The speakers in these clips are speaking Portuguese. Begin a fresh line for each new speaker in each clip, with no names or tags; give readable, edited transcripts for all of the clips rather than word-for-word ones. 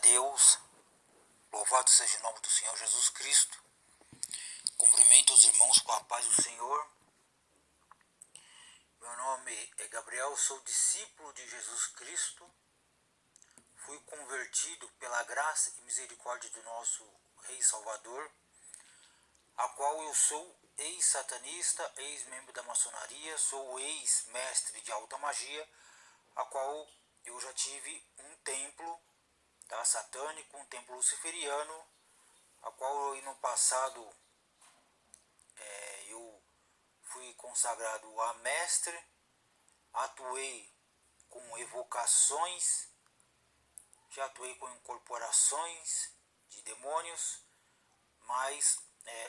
Deus, louvado seja o nome do Senhor Jesus Cristo. Cumprimento os irmãos com a paz do Senhor. Meu nome é Gabriel, sou discípulo de Jesus Cristo. Fui convertido pela graça e misericórdia do nosso Rei Salvador, a qual eu sou ex-satanista, ex-membro da maçonaria, sou ex-mestre de alta magia, a qual eu já tive um templo satânico, um templo luciferiano, a qual no passado eu fui consagrado a mestre, atuei com evocações, já atuei com incorporações de demônios, mas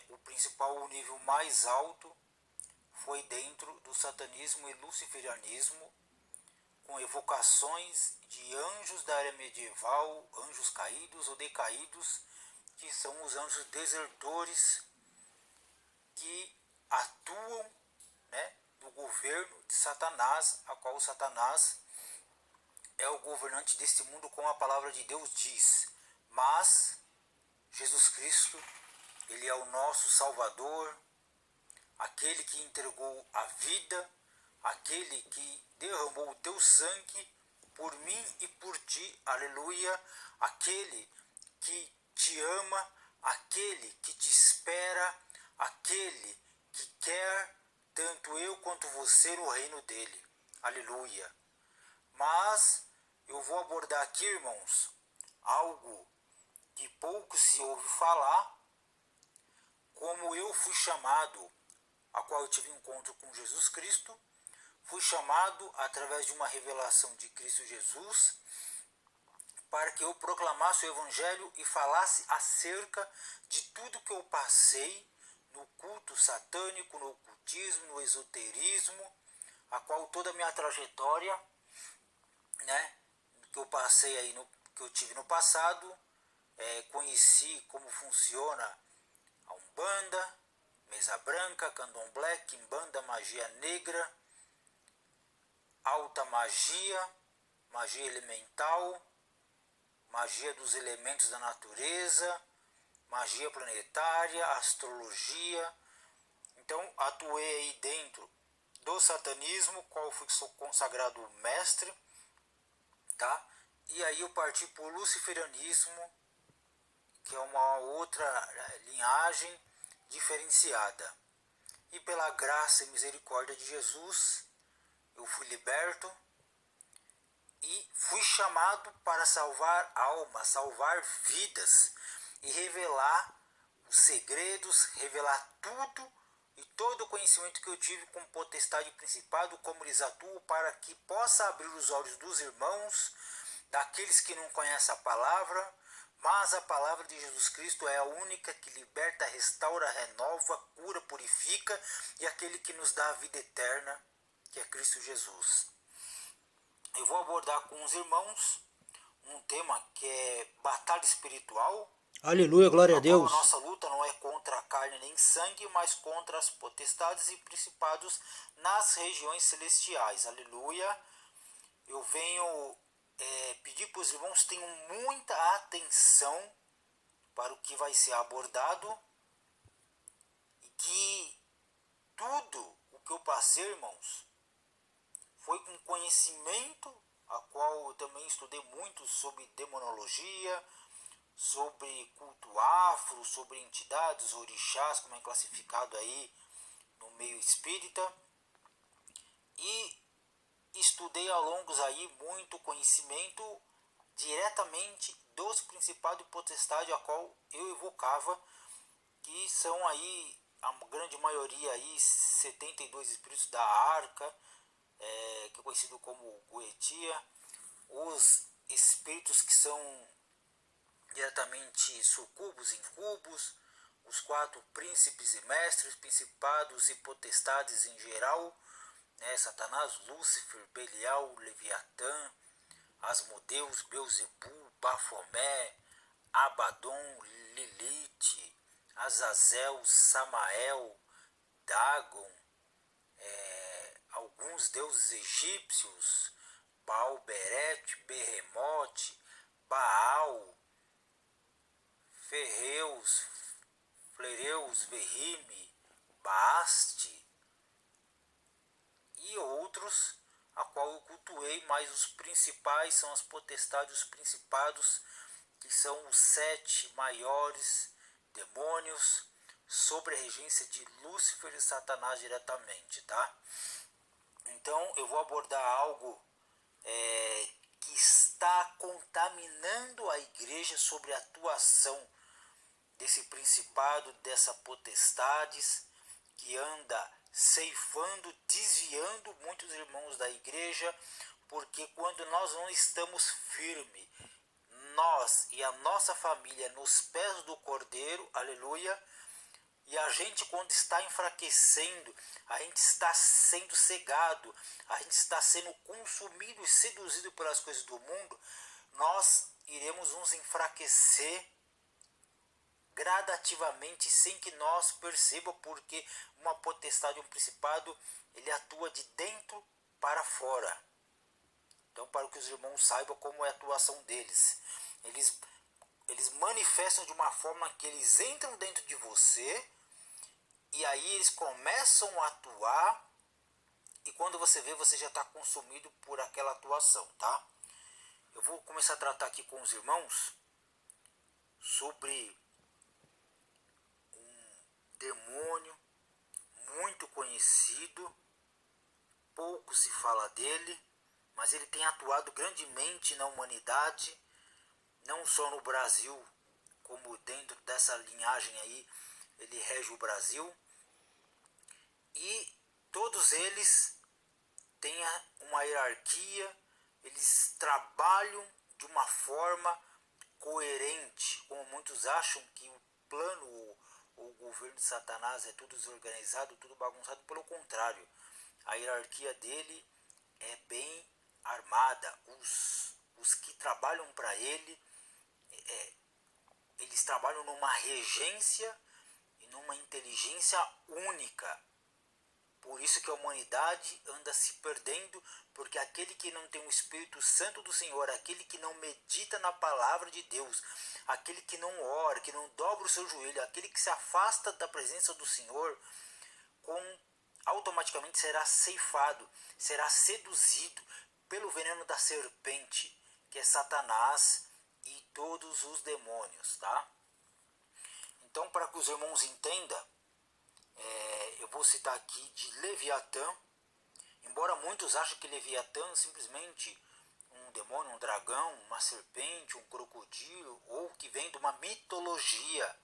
o principal, o nível mais alto, foi dentro do satanismo e luciferianismo, com evocações de anjos da era medieval, anjos caídos ou decaídos, que são os anjos desertores que atuam no governo de Satanás, a qual Satanás é o governante deste mundo, como a palavra de Deus diz. Mas Jesus Cristo, Ele é o nosso Salvador, aquele que entregou a vida, aquele que derramou o teu sangue por mim e por ti, aleluia, aquele que te ama, aquele que te espera, aquele que quer, tanto eu quanto você, o reino dele, aleluia. Mas eu vou abordar aqui, irmãos, algo que pouco se ouve falar, como eu fui chamado, a qual eu tive encontro com Jesus Cristo, fui chamado através de uma revelação de Cristo Jesus, para que eu proclamasse o Evangelho e falasse acerca de tudo que eu passei no culto satânico, no ocultismo, no esoterismo, a qual toda a minha trajetória, que eu passei aí, que eu tive no passado, conheci como funciona a Umbanda, Mesa Branca, Candomblé, Quimbanda, Magia Negra, Alta Magia, Magia Elemental, Magia dos Elementos da Natureza, Magia Planetária, Astrologia. Então, atuei aí dentro do satanismo, qual fui consagrado mestre, E aí eu parti para o luciferianismo, que é uma outra linhagem diferenciada. E pela graça e misericórdia de Jesus, eu fui liberto e fui chamado para salvar almas, salvar vidas e revelar os segredos, revelar tudo e todo o conhecimento que eu tive com potestade e principado, como eles atuam, para que possa abrir os olhos dos irmãos, daqueles que não conhecem a palavra, mas a palavra de Jesus Cristo é a única que liberta, restaura, renova, cura, purifica, e aquele que nos dá a vida eterna, que é Cristo Jesus. Eu vou abordar com os irmãos um tema que é batalha espiritual.
Aleluia, glória a Deus.
A nossa luta não é contra a carne nem sangue, mas contra as potestades e principados nas regiões celestiais. Aleluia. Eu venho pedir para os irmãos tenham muita atenção para o que vai ser abordado, e que tudo o que eu passei, irmãos, foi com conhecimento, a qual eu também estudei muito sobre demonologia, sobre culto afro, sobre entidades, orixás, como é classificado aí no meio espírita, e estudei ao longo aí muito conhecimento diretamente dos principados e potestades, a qual eu evocava, que são aí a grande maioria aí 72 espíritos da arca, que é conhecido como Goetia, os espíritos que são diretamente sucubos, incubos, os 4 príncipes e mestres, principados e potestades em geral, Satanás, Lúcifer, Belial, Leviatã, Asmodeus, Beuzebu, Bafomé, Abaddon, Lilith, Azazel, Samael, Dagon, alguns deuses egípcios, Baal, Beret, Behemoth, Baal, Ferreus, Flereus, Verrime, Baaste e outros, a qual eu cultuei, mas os principais são as potestades, os principados, que são os 7 maiores demônios sobre a regência de Lúcifer e Satanás diretamente, tá? Então eu vou abordar algo que está contaminando a igreja sobre a atuação desse principado, dessa potestades, que anda ceifando, desviando muitos irmãos da igreja, porque quando nós não estamos firmes, nós e a nossa família nos pés do Cordeiro, aleluia, e a gente quando está enfraquecendo, a gente está sendo cegado, a gente está sendo consumido e seduzido pelas coisas do mundo, nós iremos nos enfraquecer gradativamente sem que nós percebamos, porque uma potestade, um principado, ele atua de dentro para fora. Então, para que os irmãos saibam como é a atuação deles, eles manifestam de uma forma que eles entram dentro de você e aí eles começam a atuar, e quando você vê, você já está consumido por aquela atuação, tá? Eu vou começar a tratar aqui com os irmãos sobre demônio muito conhecido, pouco se fala dele, mas ele tem atuado grandemente na humanidade, não só no Brasil, como dentro dessa linhagem aí, ele rege o Brasil, e todos eles têm uma hierarquia, eles trabalham de uma forma coerente, como muitos acham que o plano, o governo de Satanás é tudo desorganizado, tudo bagunçado. Pelo contrário, a hierarquia dele é bem armada. Os que trabalham para ele, eles trabalham numa regência e numa inteligência única. Por isso que a humanidade anda se perdendo, porque aquele que não tem o Espírito Santo do Senhor, aquele que não medita na palavra de Deus, aquele que não ora, que não dobra o seu joelho, aquele que se afasta da presença do Senhor, automaticamente será ceifado, será seduzido pelo veneno da serpente, que é Satanás e todos os demônios, tá? Então, para que os irmãos entendam, eu vou citar aqui de Leviatã. Embora muitos achem que Leviatã é simplesmente um demônio, um dragão, uma serpente, um crocodilo, ou que vem de uma mitologia,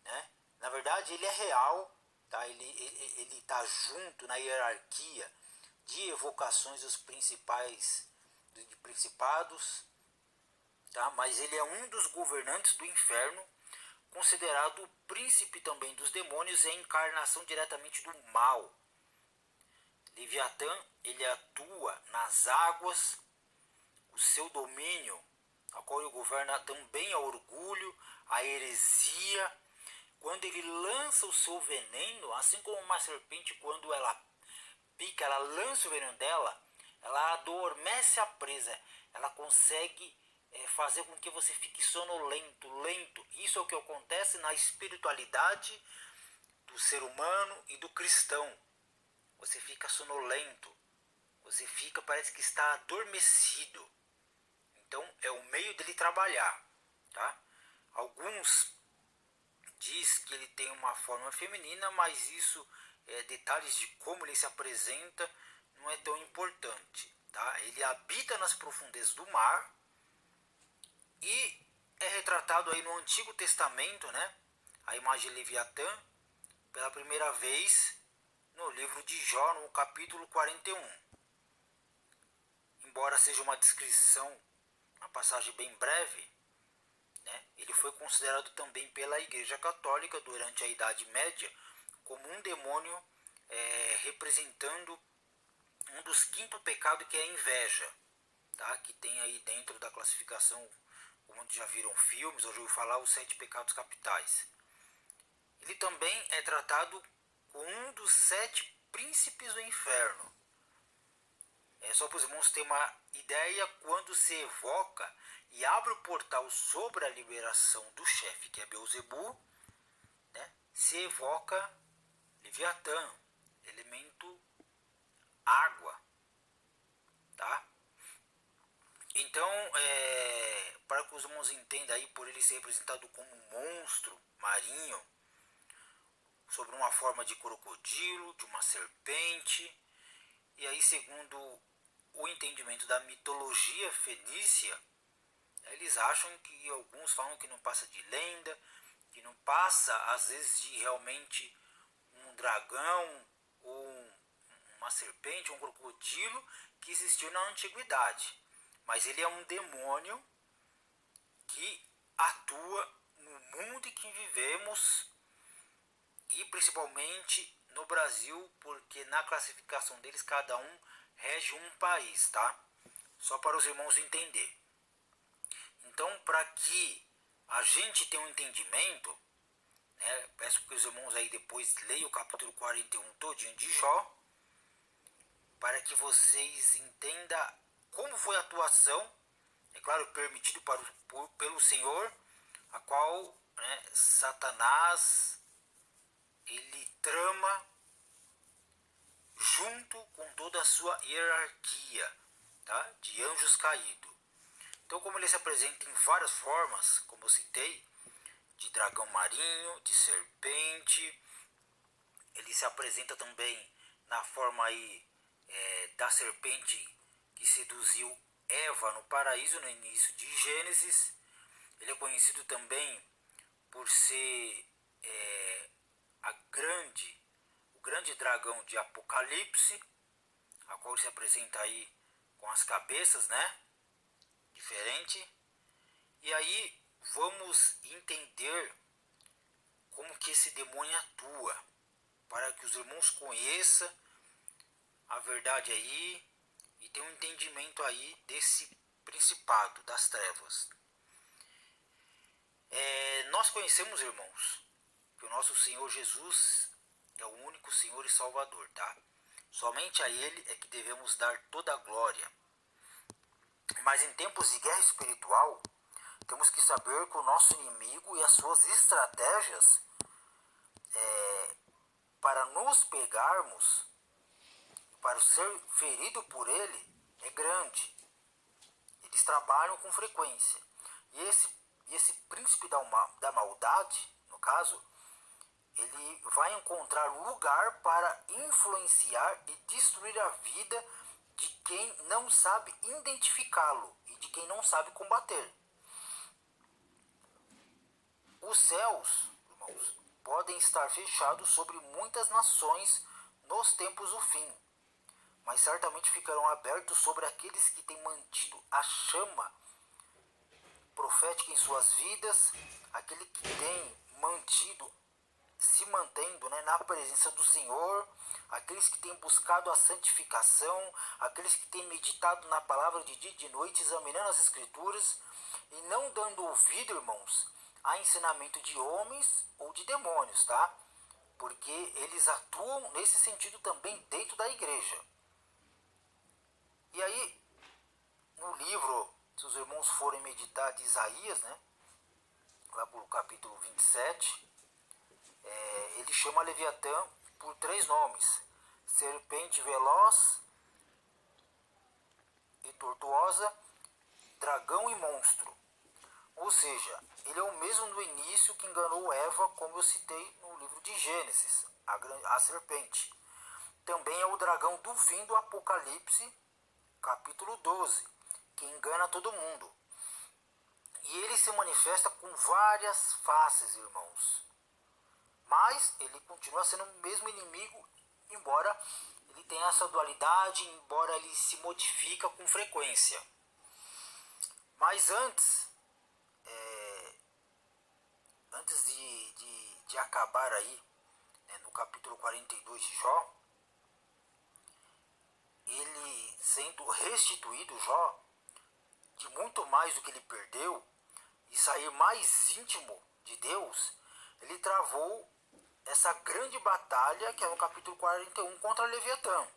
né? Na verdade, ele é real, tá? Ele está junto na hierarquia de evocações dos principais de principados, tá? Mas ele é um dos governantes do inferno, considerado o príncipe também dos demônios e a encarnação diretamente do mal. Leviatã, ele atua nas águas, o seu domínio, a qual ele governa também é orgulho, a heresia. Quando ele lança o seu veneno, assim como uma serpente, quando ela pica, ela lança o veneno dela, ela adormece a presa, ela consegue fazer com que você fique sonolento, lento. Isso é o que acontece na espiritualidade do ser humano e do cristão. Você fica sonolento, você fica, parece que está adormecido. Então é o meio dele trabalhar, tá? Alguns diz que ele tem uma forma feminina, mas isso, detalhes de como ele se apresenta, não é tão importante, tá? Ele habita nas profundezas do mar e é retratado aí no Antigo Testamento, né? A imagem de Leviatã, pela primeira vez no livro de Jó, no capítulo 41. Embora seja uma descrição, uma passagem bem breve, né? Ele foi considerado também pela Igreja Católica durante a Idade Média como um demônio representando um dos 5 pecados, que é a inveja, tá? Que tem aí dentro da classificação, como já viram filmes, hoje eu vou falar os 7 pecados capitais. Ele também é tratado como um dos 7 príncipes do inferno. Só para os irmãos terem uma ideia, quando se evoca e abre o portal sobre a liberação do chefe, que é Beelzebub, né, se evoca Leviatã, elemento água, tá? Então, para que os irmãos entendam aí, por ele ser representado como um monstro marinho, sobre uma forma de crocodilo, de uma serpente, e aí segundo o entendimento da mitologia fenícia, eles acham que alguns falam que não passa de lenda, que não passa às vezes de realmente um dragão ou uma serpente, um crocodilo que existiu na antiguidade. Mas ele é um demônio que atua no mundo em que vivemos e principalmente no Brasil, porque na classificação deles cada um rege um país, tá? Só para os irmãos entender. Então, para que a gente tenha um entendimento, né, peço que os irmãos aí depois leiam o capítulo 41 todinho de Jó, para que vocês entendam como foi a atuação, é claro, permitido pelo Senhor, a qual, né, Satanás ele trama junto com toda a sua hierarquia, tá, de anjos caídos. Então, como ele se apresenta em várias formas, como eu citei, de dragão marinho, de serpente, ele se apresenta também na forma aí, da serpente que seduziu Eva no paraíso no início de Gênesis. Ele é conhecido também por ser o grande dragão de Apocalipse, a qual se apresenta aí com as cabeças, né? Diferente. E aí vamos entender como que esse demônio atua, para que os irmãos conheçam a verdade aí e tenham um entendimento aí desse principado das trevas. Nós conhecemos, irmãos, que o nosso Senhor Jesus é o único Senhor e Salvador, tá? Somente a Ele é que devemos dar toda a glória. Mas em tempos de guerra espiritual, temos que saber que o nosso inimigo e as suas estratégias para nos pegarmos, para ser ferido por ele, é grande. Eles trabalham com frequência. E esse príncipe da maldade, no caso, ele vai encontrar lugar para influenciar e destruir a vida de quem não sabe identificá-lo e de quem não sabe combater. Os céus, irmãos, podem estar fechados sobre muitas nações nos tempos do fim, mas certamente ficarão abertos sobre aqueles que têm mantido a chama profética em suas vidas, aquele que tem se mantendo, né, na presença do Senhor, aqueles que têm buscado a santificação, aqueles que têm meditado na palavra de dia e de noite, examinando as escrituras e não dando ouvido, irmãos, a ensinamento de homens ou de demônios, tá? Porque eles atuam nesse sentido também dentro da igreja. E aí, no livro, se os irmãos forem meditar de Isaías, né, lá para o capítulo 27, ele chama Leviatã por 3 nomes: serpente veloz e tortuosa, dragão e monstro. Ou seja, ele é o mesmo do início que enganou Eva, como eu citei no livro de Gênesis, a serpente. Também é o dragão do fim do Apocalipse, capítulo 12, que engana todo mundo. E ele se manifesta com várias faces, irmãos. Mas ele continua sendo o mesmo inimigo, embora ele tenha essa dualidade, embora ele se modifica com frequência. Mas antes de acabar aí, né, no capítulo 42 de Jó, ele sendo restituído, Jó, de muito mais do que ele perdeu, e sair mais íntimo de Deus, ele travou essa grande batalha que é no capítulo 41 contra Leviatã.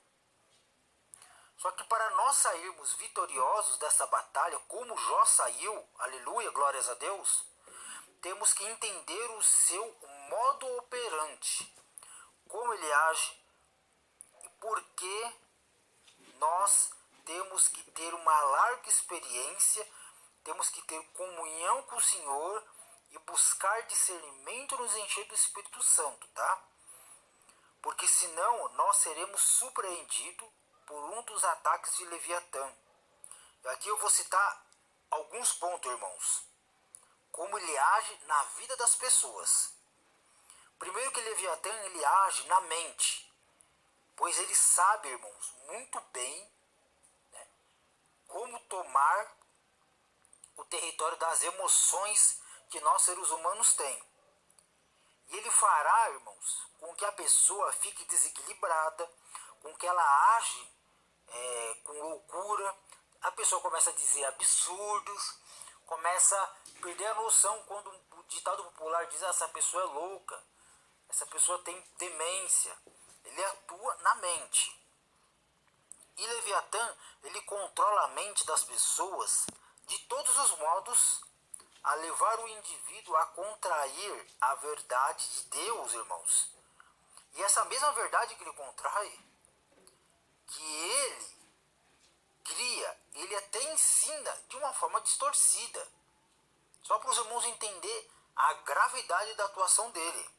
Só que para nós sairmos vitoriosos dessa batalha, como Jó saiu, aleluia, glórias a Deus, temos que entender o seu modo operante, como ele age e por que nós temos que ter uma larga experiência, temos que ter comunhão com o Senhor e buscar discernimento, nos encher do Espírito Santo, tá? Porque senão nós seremos surpreendidos por um dos ataques de Leviatã. E aqui eu vou citar alguns pontos, irmãos. Como ele age na vida das pessoas. Primeiro que Leviatã, ele age na mente. Pois ele sabe, irmãos, muito bem, né, como tomar o território das emoções que nós seres humanos temos. E ele fará, irmãos, com que a pessoa fique desequilibrada, com que ela age com loucura. A pessoa começa a dizer absurdos, começa a perder a noção quando o ditado popular diz: essa pessoa é louca, essa pessoa tem demência. Ele atua na mente. E Leviatã, ele controla a mente das pessoas de todos os modos, a levar o indivíduo a contrair a verdade de Deus, irmãos. E essa mesma verdade que ele contrai, que ele cria, ele até ensina de uma forma distorcida. Só para os irmãos entender a gravidade da atuação dele.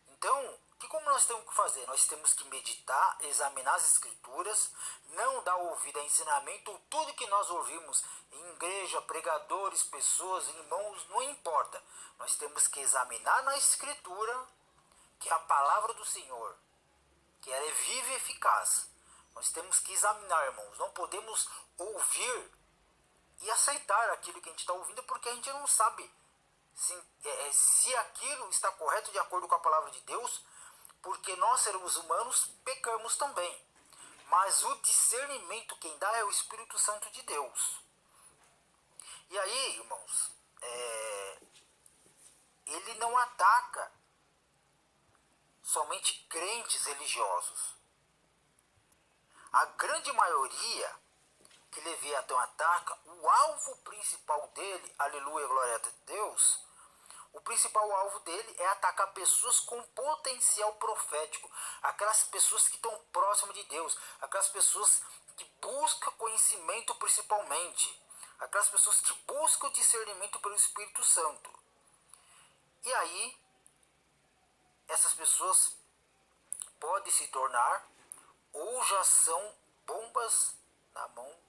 Então, como nós temos que fazer? Nós temos que meditar, examinar as escrituras, não dar ouvido a ensinamento, tudo que nós ouvimos em igreja, pregadores, pessoas, irmãos, não importa. Nós temos que examinar na escritura, que é a palavra do Senhor, que ela é viva e eficaz. Nós temos que examinar, irmãos. Não podemos ouvir e aceitar aquilo que a gente está ouvindo, porque a gente não sabe se aquilo está correto de acordo com a palavra de Deus, porque nós, seres humanos, pecamos também. Mas o discernimento quem dá é o Espírito Santo de Deus. E aí, irmãos, ele não ataca somente crentes religiosos. A grande maioria que Leviatã ataca, o alvo principal dele, aleluia, glória a Deus, o principal alvo dele é atacar pessoas com potencial profético, aquelas pessoas que estão próximas de Deus, aquelas pessoas que buscam conhecimento principalmente, aquelas pessoas que buscam discernimento pelo Espírito Santo. E aí, essas pessoas podem se tornar ou já são bombas na mão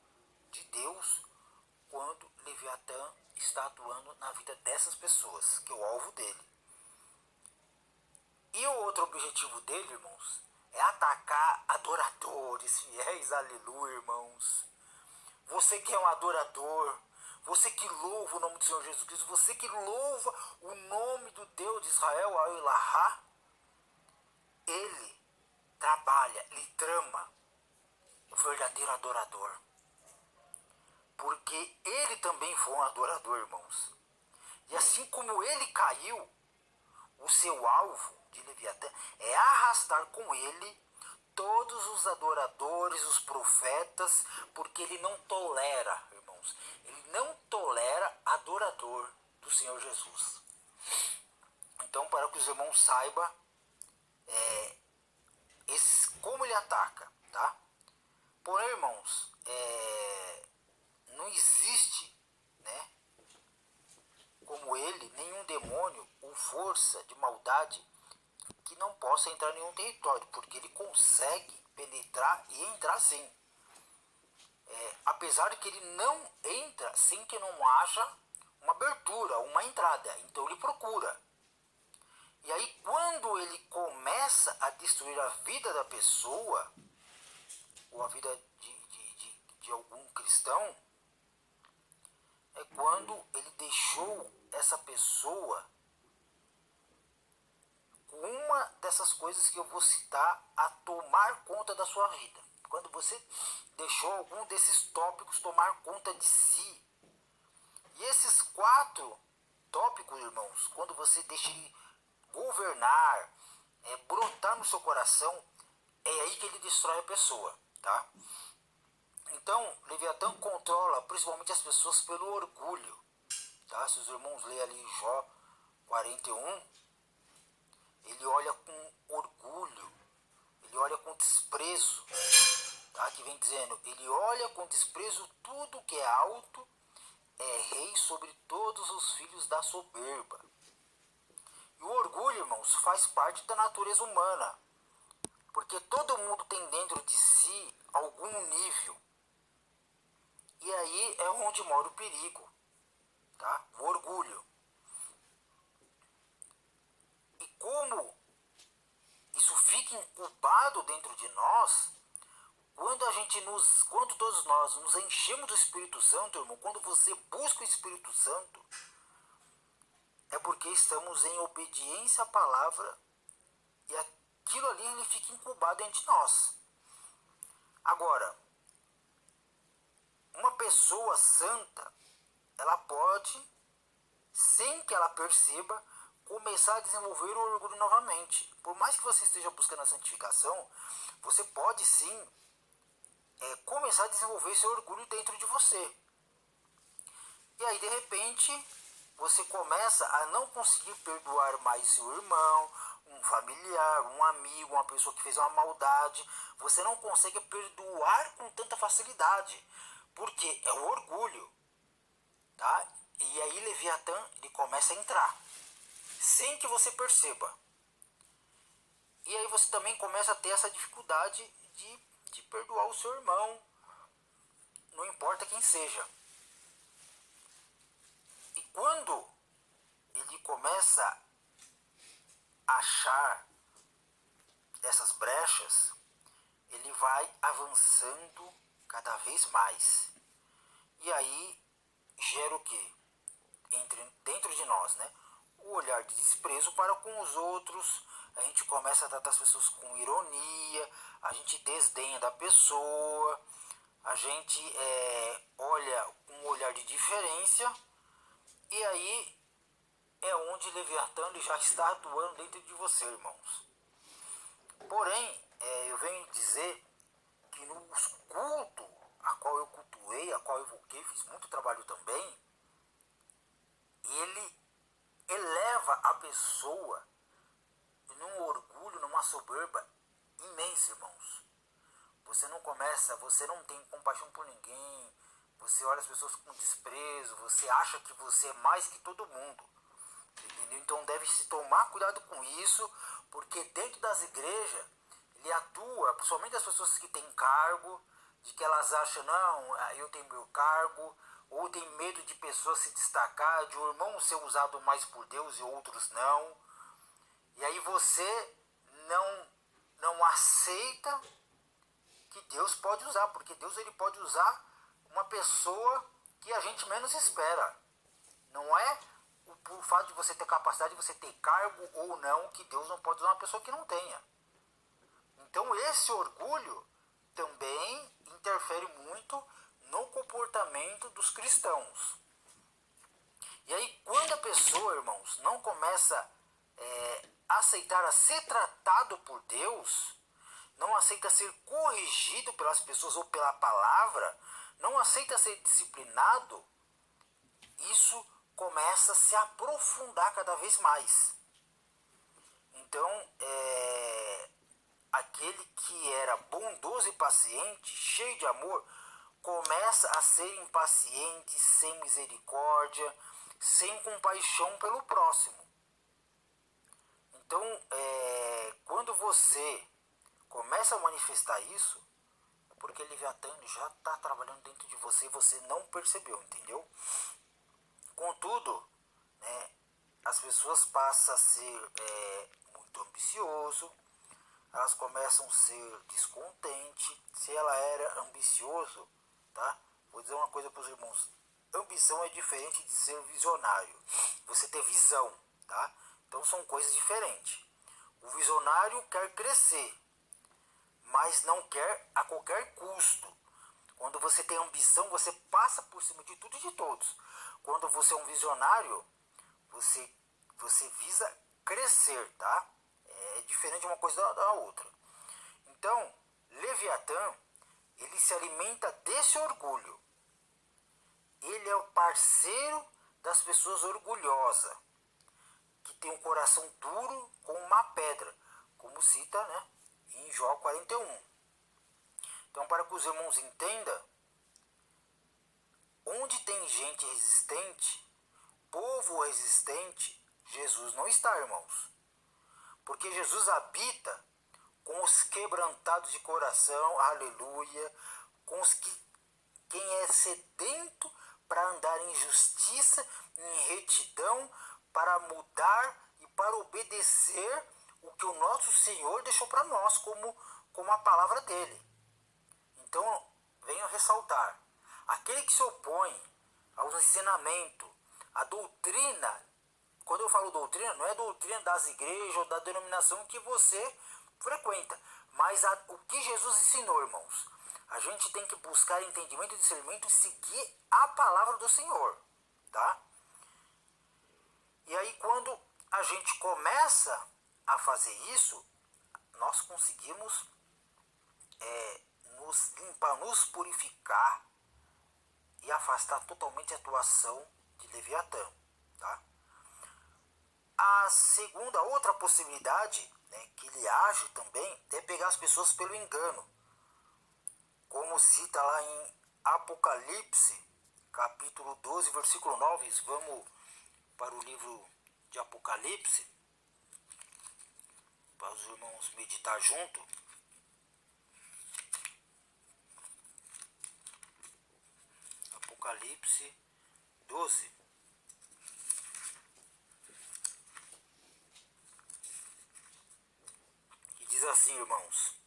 de Deus quando Leviatã está atuando na vida dessas pessoas, que é o alvo dele. E o outro objetivo dele, irmãos, é atacar adoradores fiéis, aleluia, irmãos. Você que é um adorador, você que louva o nome do Senhor Jesus Cristo, você que louva o nome do Deus de Israel, Al-Ilahá, ele trabalha, ele trama o verdadeiro adorador. Porque ele também foi um adorador, irmãos. E assim como ele caiu, o seu alvo de Leviatã é arrastar com ele todos os adoradores, os profetas, porque ele não tolera, irmãos, ele não tolera adorador do Senhor Jesus. Então, para que os irmãos saibam como ele ataca, tá? Porém, irmãos, não existe, né, como ele, nenhum demônio ou força de maldade que não possa entrar em nenhum território, porque ele consegue penetrar e entrar sim. Apesar de que ele não entra sem que não haja uma abertura, uma entrada, então ele procura. E aí quando ele começa a destruir a vida da pessoa, ou a vida de algum cristão, é quando ele deixou essa pessoa com uma dessas coisas que eu vou citar a tomar conta da sua vida. Quando você deixou algum desses tópicos tomar conta de si. E esses 4 tópicos, irmãos, quando você deixa ele governar, brotar no seu coração, é aí que ele destrói a pessoa, tá? tá? Então, Leviatã controla principalmente as pessoas pelo orgulho, tá? Se os irmãos lerem ali Jó 41, ele olha com orgulho, ele olha com desprezo, tá? Que vem dizendo, ele olha com desprezo tudo que é alto, é rei sobre todos os filhos da soberba. E o orgulho, irmãos, faz parte da natureza humana, porque todo mundo tem dentro de si algum nível. E aí é onde mora o perigo, tá? O orgulho. E como isso fica incubado dentro de nós, quando todos nós nos enchemos do Espírito Santo, irmão, quando você busca o Espírito Santo, é porque estamos em obediência à palavra e aquilo ali ele fica incubado dentro de nós. Agora, uma pessoa santa, ela pode, sem que ela perceba, começar a desenvolver o orgulho novamente. Por mais que você esteja buscando a santificação, você pode sim começar a desenvolver esse orgulho dentro de você. E aí, de repente, você começa a não conseguir perdoar mais seu irmão, um familiar, um amigo, uma pessoa que fez uma maldade. Você não consegue perdoar com tanta facilidade, porque é o orgulho, tá? E aí Leviatã ele começa a entrar, sem que você perceba. E aí você também começa a ter essa dificuldade de perdoar o seu irmão, não importa quem seja. E quando ele começa a achar essas brechas, ele vai avançando cada vez mais. E aí gera o quê? Dentro de nós, né? O olhar de desprezo para com os outros, a gente começa a tratar as pessoas com ironia, a gente desdenha da pessoa, a gente olha com um olhar de diferença, e aí é onde Leviatã já está atuando dentro de você, irmãos. Porém, eu venho dizer que nos cultos a qual eu cultuei, a qual eu evoquei, fiz muito trabalho também, ele eleva a pessoa num orgulho, numa soberba imensa, irmãos. Você não tem compaixão por ninguém, você olha as pessoas com desprezo, você acha que você é mais que todo mundo. Entendeu? Então deve se tomar cuidado com isso, porque dentro das igrejas ele atua, principalmente as pessoas que têm cargo, de que elas acham, não, eu tenho meu cargo, ou tem medo de pessoas se destacar, de um irmão ser usado mais por Deus e outros não. E aí você não aceita que Deus pode usar, porque Deus ele pode usar uma pessoa que a gente menos espera. Não é por fato de você ter capacidade, de você ter cargo ou não, que Deus não pode usar uma pessoa que não tenha. Então esse orgulho também interfere muito no comportamento dos cristãos. E aí quando a pessoa, irmãos, não começa a aceitar a ser tratado por Deus, não aceita ser corrigido pelas pessoas ou pela palavra, não aceita ser disciplinado, isso começa a se aprofundar cada vez mais. Então, aquele que era bondoso e paciente, cheio de amor, começa a ser impaciente, sem misericórdia, sem compaixão pelo próximo. Então, quando você começa a manifestar isso, é porque Leviatã já está trabalhando dentro de você e você não percebeu, entendeu? Contudo, né, as pessoas passam a ser muito ambicioso, elas começam a ser descontentes. Se ela era ambicioso, tá? Vou dizer uma coisa para os irmãos: ambição é diferente de ser visionário. Você ter visão, tá? Então são coisas diferentes. O visionário quer crescer, mas não quer a qualquer custo. Quando você tem ambição, você passa por cima de tudo e de todos. Quando você é um visionário, você visa crescer, tá? É diferente uma coisa da outra. Então, Leviatã, ele se alimenta desse orgulho. Ele é o parceiro das pessoas orgulhosas, que tem um coração duro como uma pedra, como cita, né, em Jó 41. Então, para que os irmãos entendam, onde tem gente resistente, povo resistente, Jesus não está, irmãos. Porque Jesus habita com os quebrantados de coração, aleluia, com os que quem é sedento para andar em justiça, em retidão, para mudar e para obedecer o que o nosso Senhor deixou para nós como a palavra dele. Então, venho ressaltar, aquele que se opõe aos ensinamentos, à doutrina, quando eu falo doutrina, não é doutrina das igrejas ou da denominação que você frequenta, mas o que Jesus ensinou, irmãos. A gente tem que buscar entendimento e discernimento e seguir a palavra do Senhor, tá? E aí, quando a gente começa a fazer isso, nós conseguimos nos limpar, nos purificar e afastar totalmente a atuação de Leviatã, tá? A segunda, outra possibilidade, né, que ele age também, é pegar as pessoas pelo engano. Como cita lá em Apocalipse, capítulo 12, versículo 9. Vamos para o livro de Apocalipse, para os irmãos meditar junto. Apocalipse 12. E diz assim, irmãos: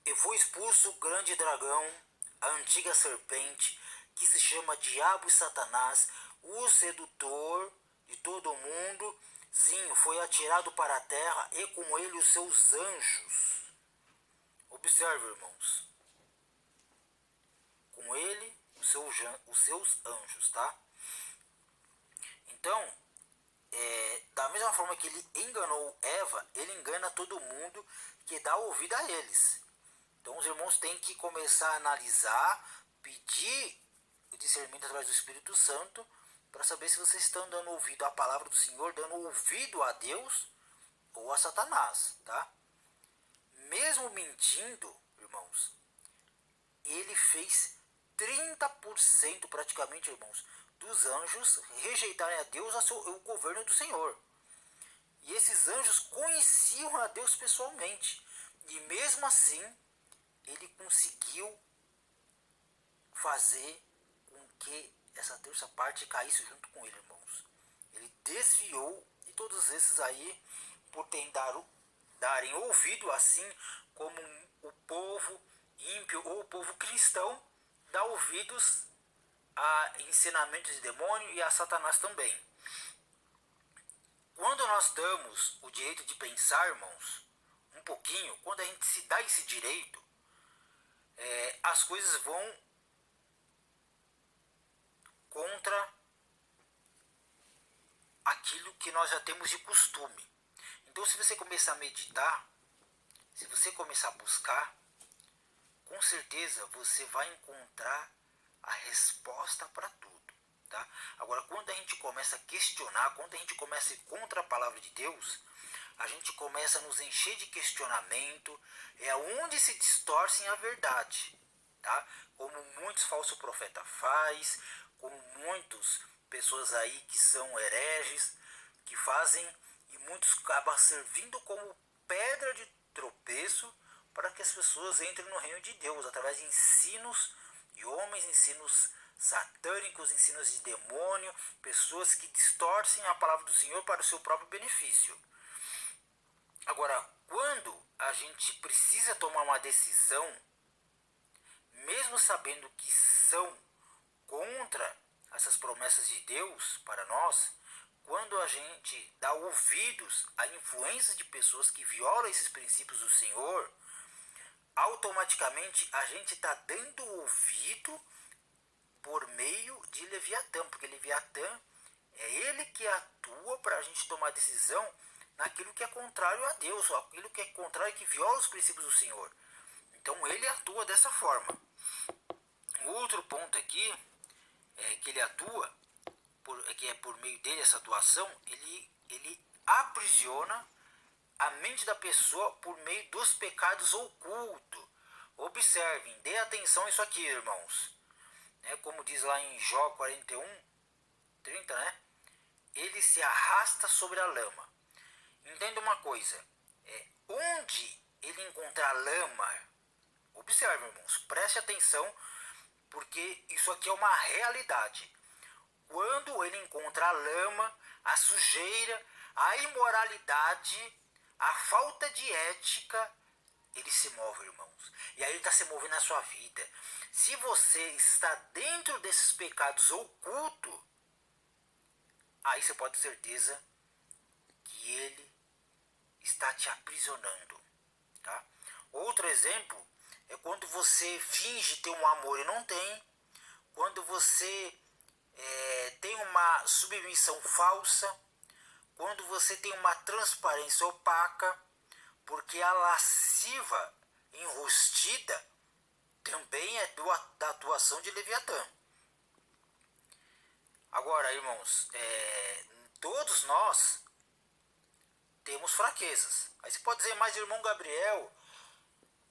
E foi expulso o grande dragão, a antiga serpente, que se chama Diabo e Satanás, o sedutor de todo o mundo. Sim, foi atirado para a terra e com ele os seus anjos. Observe, irmãos. Com ele os seus anjos, tá? Então, da mesma forma que ele enganou Eva, ele engana todo mundo que dá ouvido a eles. Então os irmãos têm que começar a analisar, pedir o discernimento através do Espírito Santo, para saber se vocês estão dando ouvido à palavra do Senhor, dando ouvido a Deus ou a Satanás, tá? Mesmo mentindo, irmãos, ele fez 30% praticamente, irmãos, dos anjos rejeitarem a Deus, o governo do Senhor. E esses anjos conheciam a Deus pessoalmente. E mesmo assim, ele conseguiu fazer com que essa terça parte caísse junto com ele, irmãos. Ele desviou, e todos esses aí, por darem ouvido, assim como o povo ímpio ou o povo cristão, dá ouvidos a ensinamentos de demônio e a Satanás também. Quando nós damos o direito de pensar, irmãos, um pouquinho, quando a gente se dá esse direito, as coisas vão contra aquilo que nós já temos de costume. Então, se você começar a meditar, se você começar a buscar, com certeza você vai encontrar a resposta para tudo, tá? Agora, quando a gente começa a questionar, quando a gente começa a ir contra a palavra de Deus, a gente começa a nos encher de questionamento, é onde se distorcem a verdade, tá? Como muitos falsos profetas faz, como muitas pessoas aí que são hereges, que fazem, e muitos acabam servindo como pedra de tropeço para que as pessoas entrem no reino de Deus, através de ensinos de homens, ensinos satânicos, ensinos de demônio, pessoas que distorcem a palavra do Senhor para o seu próprio benefício. Agora, quando a gente precisa tomar uma decisão, mesmo sabendo que são contra essas promessas de Deus para nós, quando a gente dá ouvidos a influências de pessoas que violam esses princípios do Senhor, automaticamente a gente está dando ouvido por meio de Leviatã, porque Leviatã é ele que atua para a gente tomar decisão naquilo que é contrário a Deus, ou aquilo que é contrário, que viola os princípios do Senhor. Então ele atua dessa forma. O outro ponto aqui é que ele atua, que é por meio dele essa atuação, ele aprisiona a mente da pessoa por meio dos pecados ocultos. Observem, dê atenção a isso aqui, irmãos. Como diz lá em Jó 41, 30, né? Ele se arrasta sobre a lama. Entenda uma coisa, onde ele encontrar lama, observe, irmãos, preste atenção, porque isso aqui é uma realidade. Quando ele encontra a lama, a sujeira, a imoralidade, a falta de ética, ele se move, irmãos. E aí ele está se movendo na sua vida. Se você está dentro desses pecados ocultos, aí você pode ter certeza que ele está te aprisionando. Tá? Outro exemplo é quando você finge ter um amor e não tem. Quando você tem uma submissão falsa. Quando você tem uma transparência opaca. Porque a lasciva enrostida também é da atuação de Leviatã. Agora, irmãos, todos nós temos fraquezas. Aí você pode dizer, mas irmão Gabriel,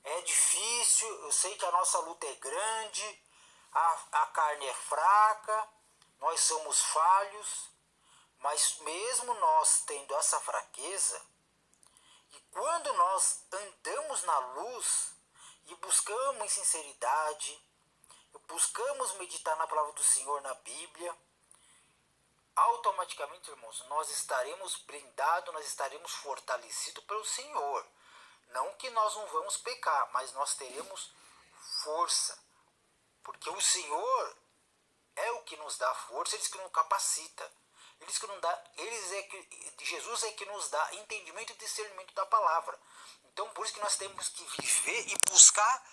é difícil, eu sei que a nossa luta é grande, a carne é fraca, nós somos falhos, mas mesmo nós tendo essa fraqueza, e quando nós andamos na luz e buscamos em sinceridade, buscamos meditar na palavra do Senhor na Bíblia, automaticamente, irmãos, nós estaremos blindados, nós estaremos fortalecidos pelo Senhor. Não que nós não vamos pecar, mas nós teremos força. Porque o Senhor é o que nos dá força, Ele que nos capacita. Jesus é que nos dá entendimento e discernimento da palavra. Então, por isso que nós temos que viver e buscar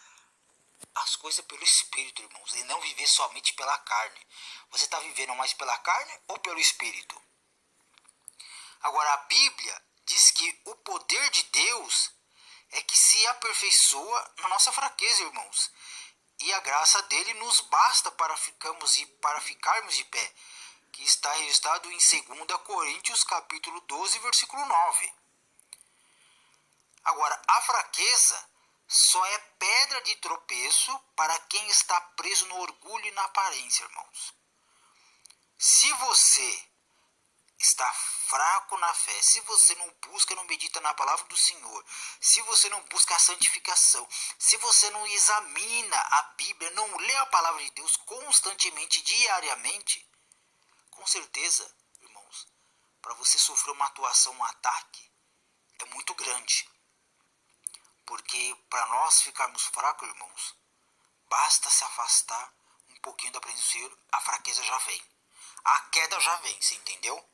as coisas pelo Espírito, irmãos, e não viver somente pela carne. Você está vivendo mais pela carne ou pelo Espírito? Agora, a Bíblia diz que o poder de Deus é que se aperfeiçoa na nossa fraqueza, irmãos. E a graça dele nos basta para ficarmos de pé, que está registrado em 2 Coríntios capítulo 12, versículo 9. Agora, a fraqueza só é pedra de tropeço para quem está preso no orgulho e na aparência, irmãos. Se você está fraco na fé, se você não busca, não medita na palavra do Senhor, se você não busca a santificação, se você não examina a Bíblia, não lê a palavra de Deus constantemente, diariamente, com certeza, irmãos, para você sofrer uma atuação, um ataque, é muito grande. Porque para nós ficarmos fracos, irmãos, basta se afastar um pouquinho da presença do Senhor, a fraqueza já vem. A queda já vem, você entendeu?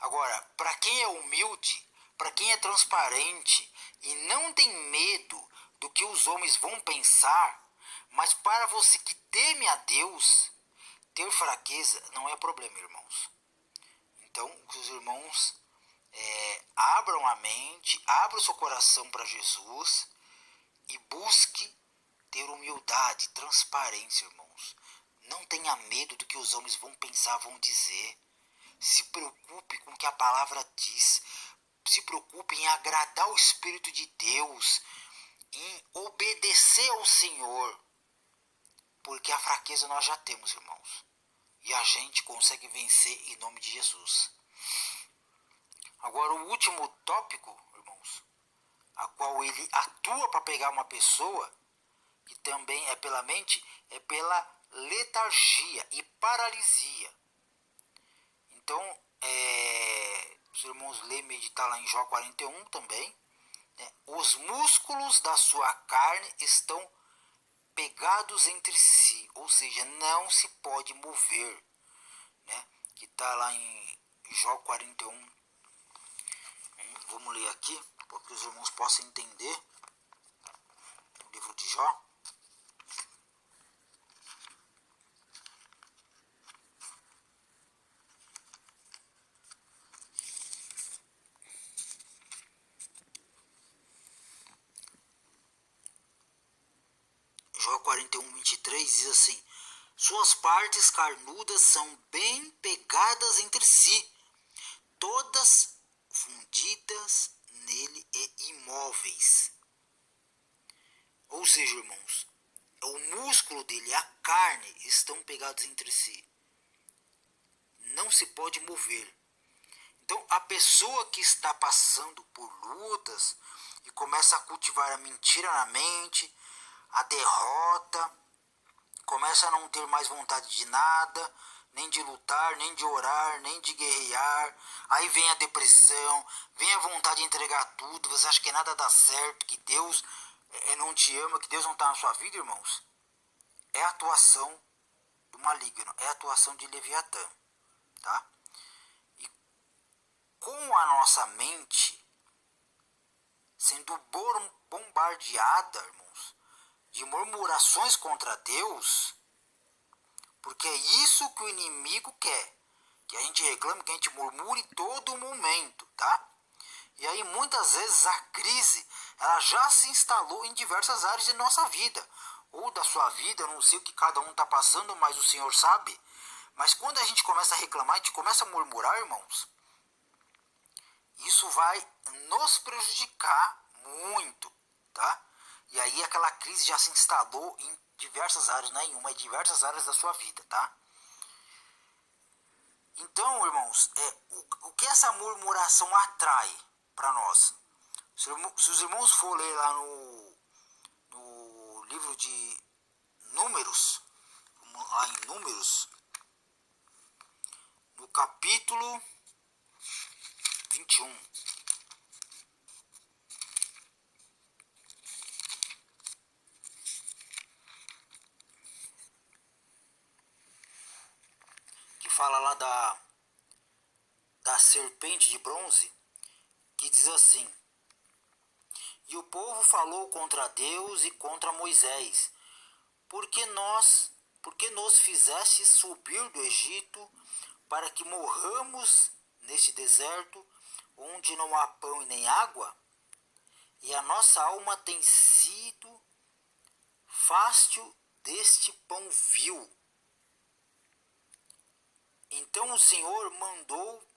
Agora, para quem é humilde, para quem é transparente e não tem medo do que os homens vão pensar, mas para você que teme a Deus, ter fraqueza não é problema, irmãos. Então, os irmãos abram a mente, abram o seu coração para Jesus e busque ter humildade, transparência, irmãos. Não tenha medo do que os homens vão pensar, vão dizer. Se preocupe com o que a palavra diz. Se preocupe em agradar o Espírito de Deus, em obedecer ao Senhor. Porque a fraqueza nós já temos, irmãos. E a gente consegue vencer em nome de Jesus. Agora, o último tópico, irmãos, a qual ele atua para pegar uma pessoa, que também é pela mente, é pela letargia e paralisia. Então, os irmãos lêem e meditar lá em Jó 41 também. Os músculos da sua carne estão pegados entre si, ou seja, não se pode mover. Que está lá em Jó 41. Vamos ler aqui, para que os irmãos possam entender o livro de Jó. 23 diz assim: suas partes carnudas são bem pegadas entre si, todas fundidas nele e imóveis. Ou seja, irmãos, o músculo dele e a carne estão pegados entre si. Não se pode mover. Então, a pessoa que está passando por lutas e começa a cultivar a mentira na mente, a derrota, começa a não ter mais vontade de nada, nem de lutar, nem de orar, nem de guerrear. Aí vem a depressão, vem a vontade de entregar tudo. Você acha que nada dá certo, que Deus não te ama, que Deus não está na sua vida, irmãos? É a atuação do maligno, é a atuação de Leviatã, tá? E com a nossa mente sendo bombardeada, irmãos, de murmurações contra Deus, porque é isso que o inimigo quer, que a gente reclame, que a gente murmure todo momento, tá? E aí muitas vezes a crise, ela já se instalou em diversas áreas de nossa vida, ou da sua vida, eu não sei o que cada um está passando, mas o Senhor sabe. Mas quando a gente começa a reclamar, a gente começa a murmurar, irmãos, isso vai nos prejudicar muito, tá? E aí aquela crise já se instalou em diversas áreas, não é em uma, em diversas áreas da sua vida, tá? Então, irmãos, o que essa murmuração atrai para nós? Se os irmãos for ler lá no livro de Números, lá em Números, no capítulo 21, que fala lá da serpente de bronze, que diz assim: e o povo falou contra Deus e contra Moisés, porque nos fizeste subir do Egito para que morramos neste deserto, onde não há pão e nem água? E a nossa alma tem sido fástio deste pão vil. Então o Senhor mandou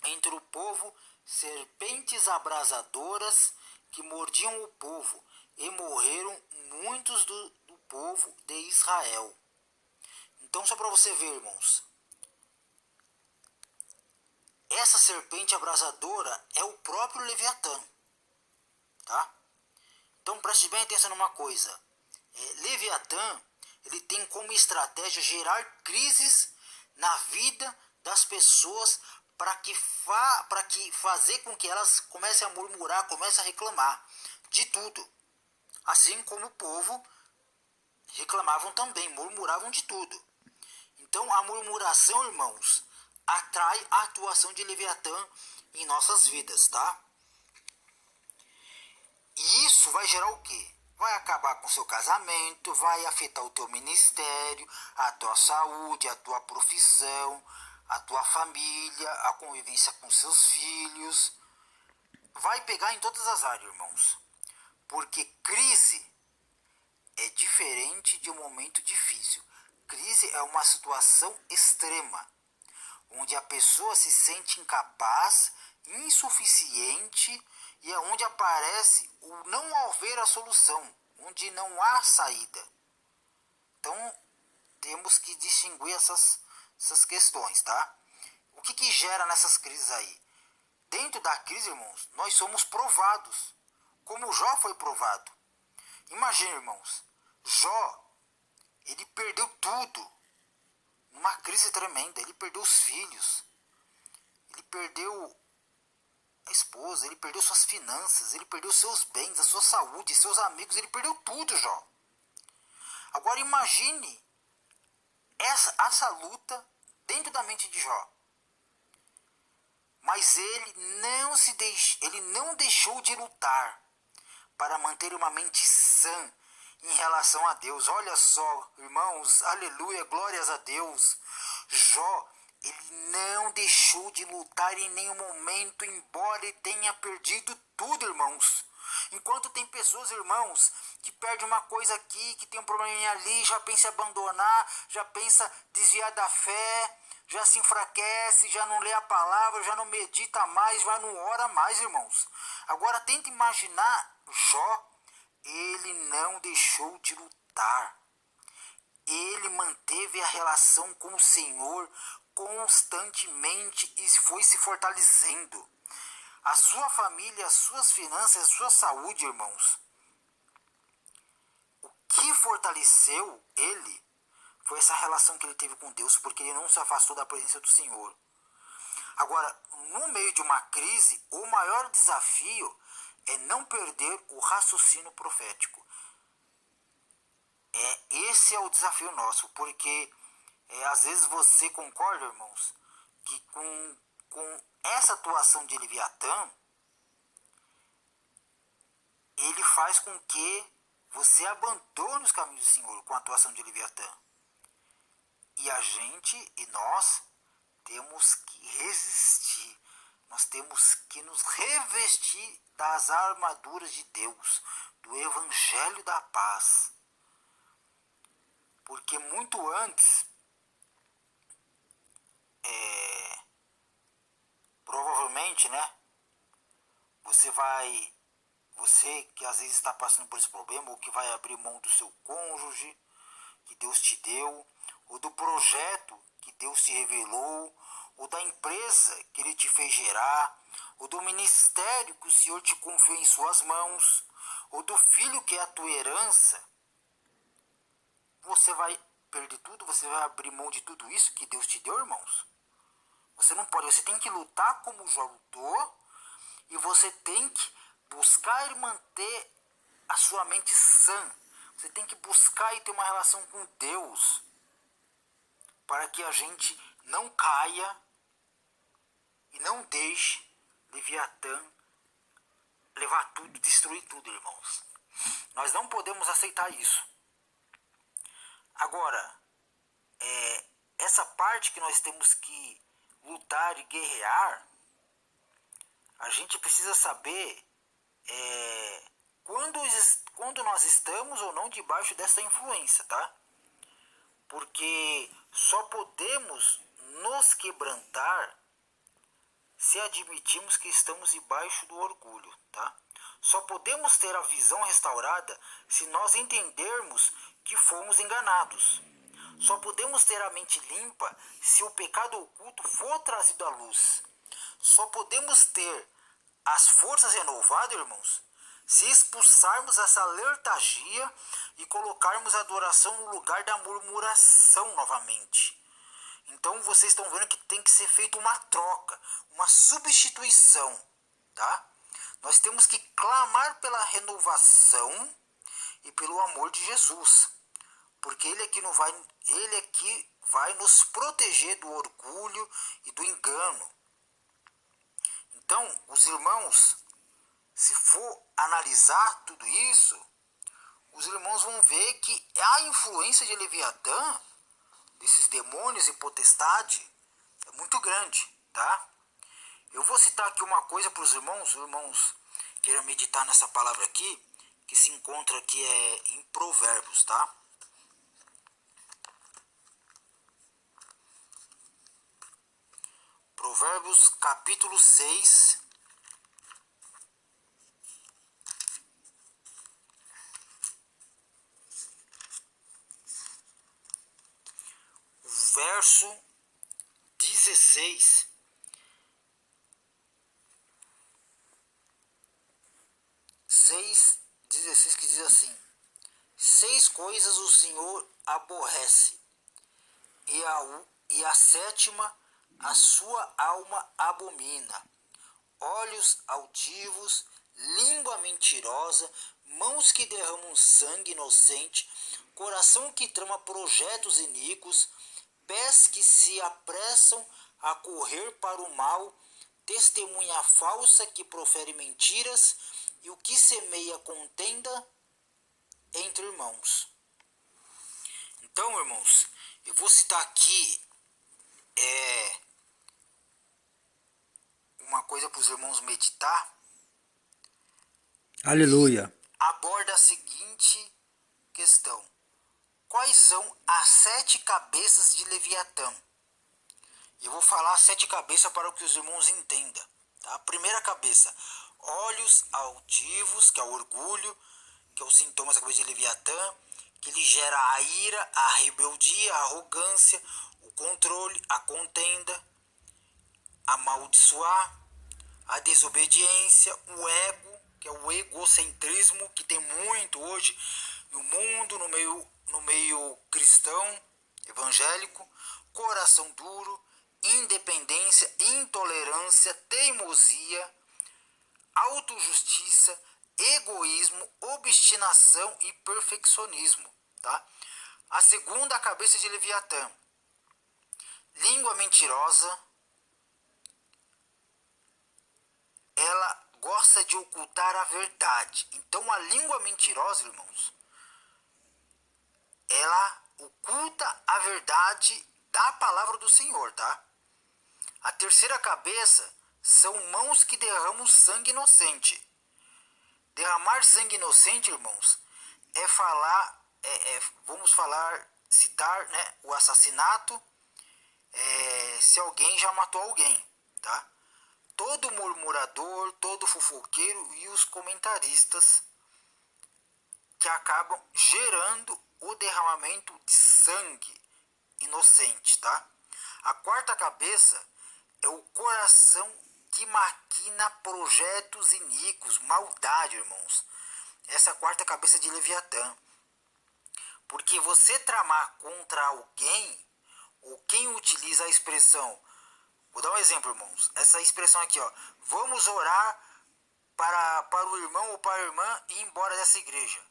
entre o povo serpentes abrasadoras que mordiam o povo, e morreram muitos do povo de Israel. Então, só para você ver, irmãos, essa serpente abrasadora é o próprio Leviatã, tá? Então preste bem atenção numa coisa. Leviatã, ele tem como estratégia gerar crises na vida das pessoas para que fazer com que elas comecem a murmurar, comecem a reclamar de tudo. Assim como o povo reclamavam também, murmuravam de tudo. Então a murmuração, irmãos, atrai a atuação de Leviatã em nossas vidas, tá? E isso vai gerar o quê? Vai acabar com o seu casamento, vai afetar o teu ministério, a tua saúde, a tua profissão, a tua família, a convivência com seus filhos. Vai pegar em todas as áreas, irmãos. Porque crise é diferente de um momento difícil. Crise é uma situação extrema, onde a pessoa se sente incapaz, insuficiente, e é onde aparece o não haver a solução, onde não há saída. Então, temos que distinguir essas questões, tá? O que gera nessas crises aí? Dentro da crise, irmãos, nós somos provados, como Jó foi provado. Imagina, irmãos, Jó, ele perdeu tudo, numa crise tremenda. Ele perdeu os filhos, ele perdeu a esposa, ele perdeu suas finanças, ele perdeu seus bens, a sua saúde, seus amigos, ele perdeu tudo, Jó. Agora imagine essa luta dentro da mente de Jó. Mas ele não deixou de lutar para manter uma mente sã em relação a Deus. Olha só, irmãos, aleluia, glórias a Deus. Jó, ele não deixou de lutar em nenhum momento, embora ele tenha perdido tudo, irmãos. Enquanto tem pessoas, irmãos, que perdem uma coisa aqui, que tem um probleminha ali, já pensa em abandonar, já pensa desviar da fé, já se enfraquece, já não lê a palavra, já não medita mais, já não ora mais, irmãos. Agora tenta imaginar Jó, ele não deixou de lutar. Ele manteve a relação com o Senhor constantemente e foi se fortalecendo. A sua família, as suas finanças, a sua saúde, irmãos. O que fortaleceu ele foi essa relação que ele teve com Deus, porque ele não se afastou da presença do Senhor. Agora, no meio de uma crise, o maior desafio é não perder o raciocínio profético. Esse é o desafio nosso, porque às vezes você concorda, irmãos, que com essa atuação de Leviatã, ele faz com que você abandone os caminhos do Senhor com a atuação de Leviatã. E a gente e nós temos que resistir. Nós temos que nos revestir das armaduras de Deus, do Evangelho da Paz. Porque muito antes, provavelmente, né? Você que às vezes está passando por esse problema, ou que vai abrir mão do seu cônjuge, que Deus te deu, ou do projeto que Deus te revelou, ou da empresa que Ele te fez gerar, ou do ministério que o Senhor te confiou em suas mãos, ou do filho que é a tua herança, você vai perder tudo, você vai abrir mão de tudo isso que Deus te deu, irmãos? Você não pode, você tem que lutar como Jó lutou, e você tem que buscar e manter a sua mente sã. Você tem que buscar e ter uma relação com Deus, para que a gente não caia e não deixe Leviatã levar tudo, destruir tudo, irmãos. Nós não podemos aceitar isso. Agora, essa parte que nós temos que lutar e guerrear, a gente precisa saber quando nós estamos ou não debaixo dessa influência, tá? Porque só podemos nos quebrantar se admitirmos que estamos debaixo do orgulho, tá? Só podemos ter a visão restaurada se nós entendermos que fomos enganados. Só podemos ter a mente limpa se o pecado oculto for trazido à luz. Só podemos ter as forças renovadas, irmãos, se expulsarmos essa letargia e colocarmos a adoração no lugar da murmuração novamente. Então vocês estão vendo que tem que ser feita uma troca, uma substituição, tá? Nós temos que clamar pela renovação e pelo amor de Jesus, porque Ele é que vai nos proteger do orgulho e do engano. Então, os irmãos, se for analisar tudo isso, os irmãos vão ver que a influência de Leviatã, desses demônios e potestade, é muito grande, tá? Eu vou citar aqui uma coisa para os irmãos queiram meditar nessa palavra aqui, que se encontra aqui em Provérbios, tá? Provérbios capítulo 6, verso 16. 6:16, que diz assim: 6 coisas o Senhor aborrece, e a sétima a sua alma abomina: olhos altivos, língua mentirosa, mãos que derramam sangue inocente, coração que trama projetos iníquos, pés que se apressam a correr para o mal, testemunha falsa que profere mentiras, e o que semeia contenda entre irmãos. Então, irmãos, eu vou citar aqui uma coisa para os irmãos meditar. E
Aleluia.
aborda a seguinte questão: quais são as 7 cabeças de Leviatã? Eu vou falar 7 cabeças para que os irmãos entendam. Tá? A primeira cabeça, olhos altivos, que é o orgulho, que é o sintoma da cabeça de Leviatã, que ele gera a ira, a rebeldia, a arrogância, o controle, a contenda, amaldiçoar, a desobediência, o ego, que é o egocentrismo, que tem muito hoje no mundo, no meio cristão, evangélico, coração duro, independência, intolerância, teimosia, autojustiça, egoísmo, obstinação e perfeccionismo. Tá? A segunda cabeça de Leviatã, língua mentirosa, ela gosta de ocultar a verdade. Então a língua mentirosa, irmãos, ela oculta a verdade da palavra do Senhor, tá? A terceira cabeça são mãos que derramam sangue inocente. Derramar sangue inocente, irmãos, é falar, vamos falar, citar, né, o assassinato, se alguém já matou alguém, tá? Todo murmurador, todo fofoqueiro e os comentaristas que acabam gerando o derramamento de sangue inocente, tá? A quarta cabeça é o coração que maquina projetos iníquos, maldade, irmãos. Essa é a quarta cabeça de Leviatã. Porque você tramar contra alguém, ou quem utiliza a expressão, vou dar um exemplo, irmãos. Essa expressão aqui, ó, vamos orar para o irmão ou para a irmã ir embora dessa igreja.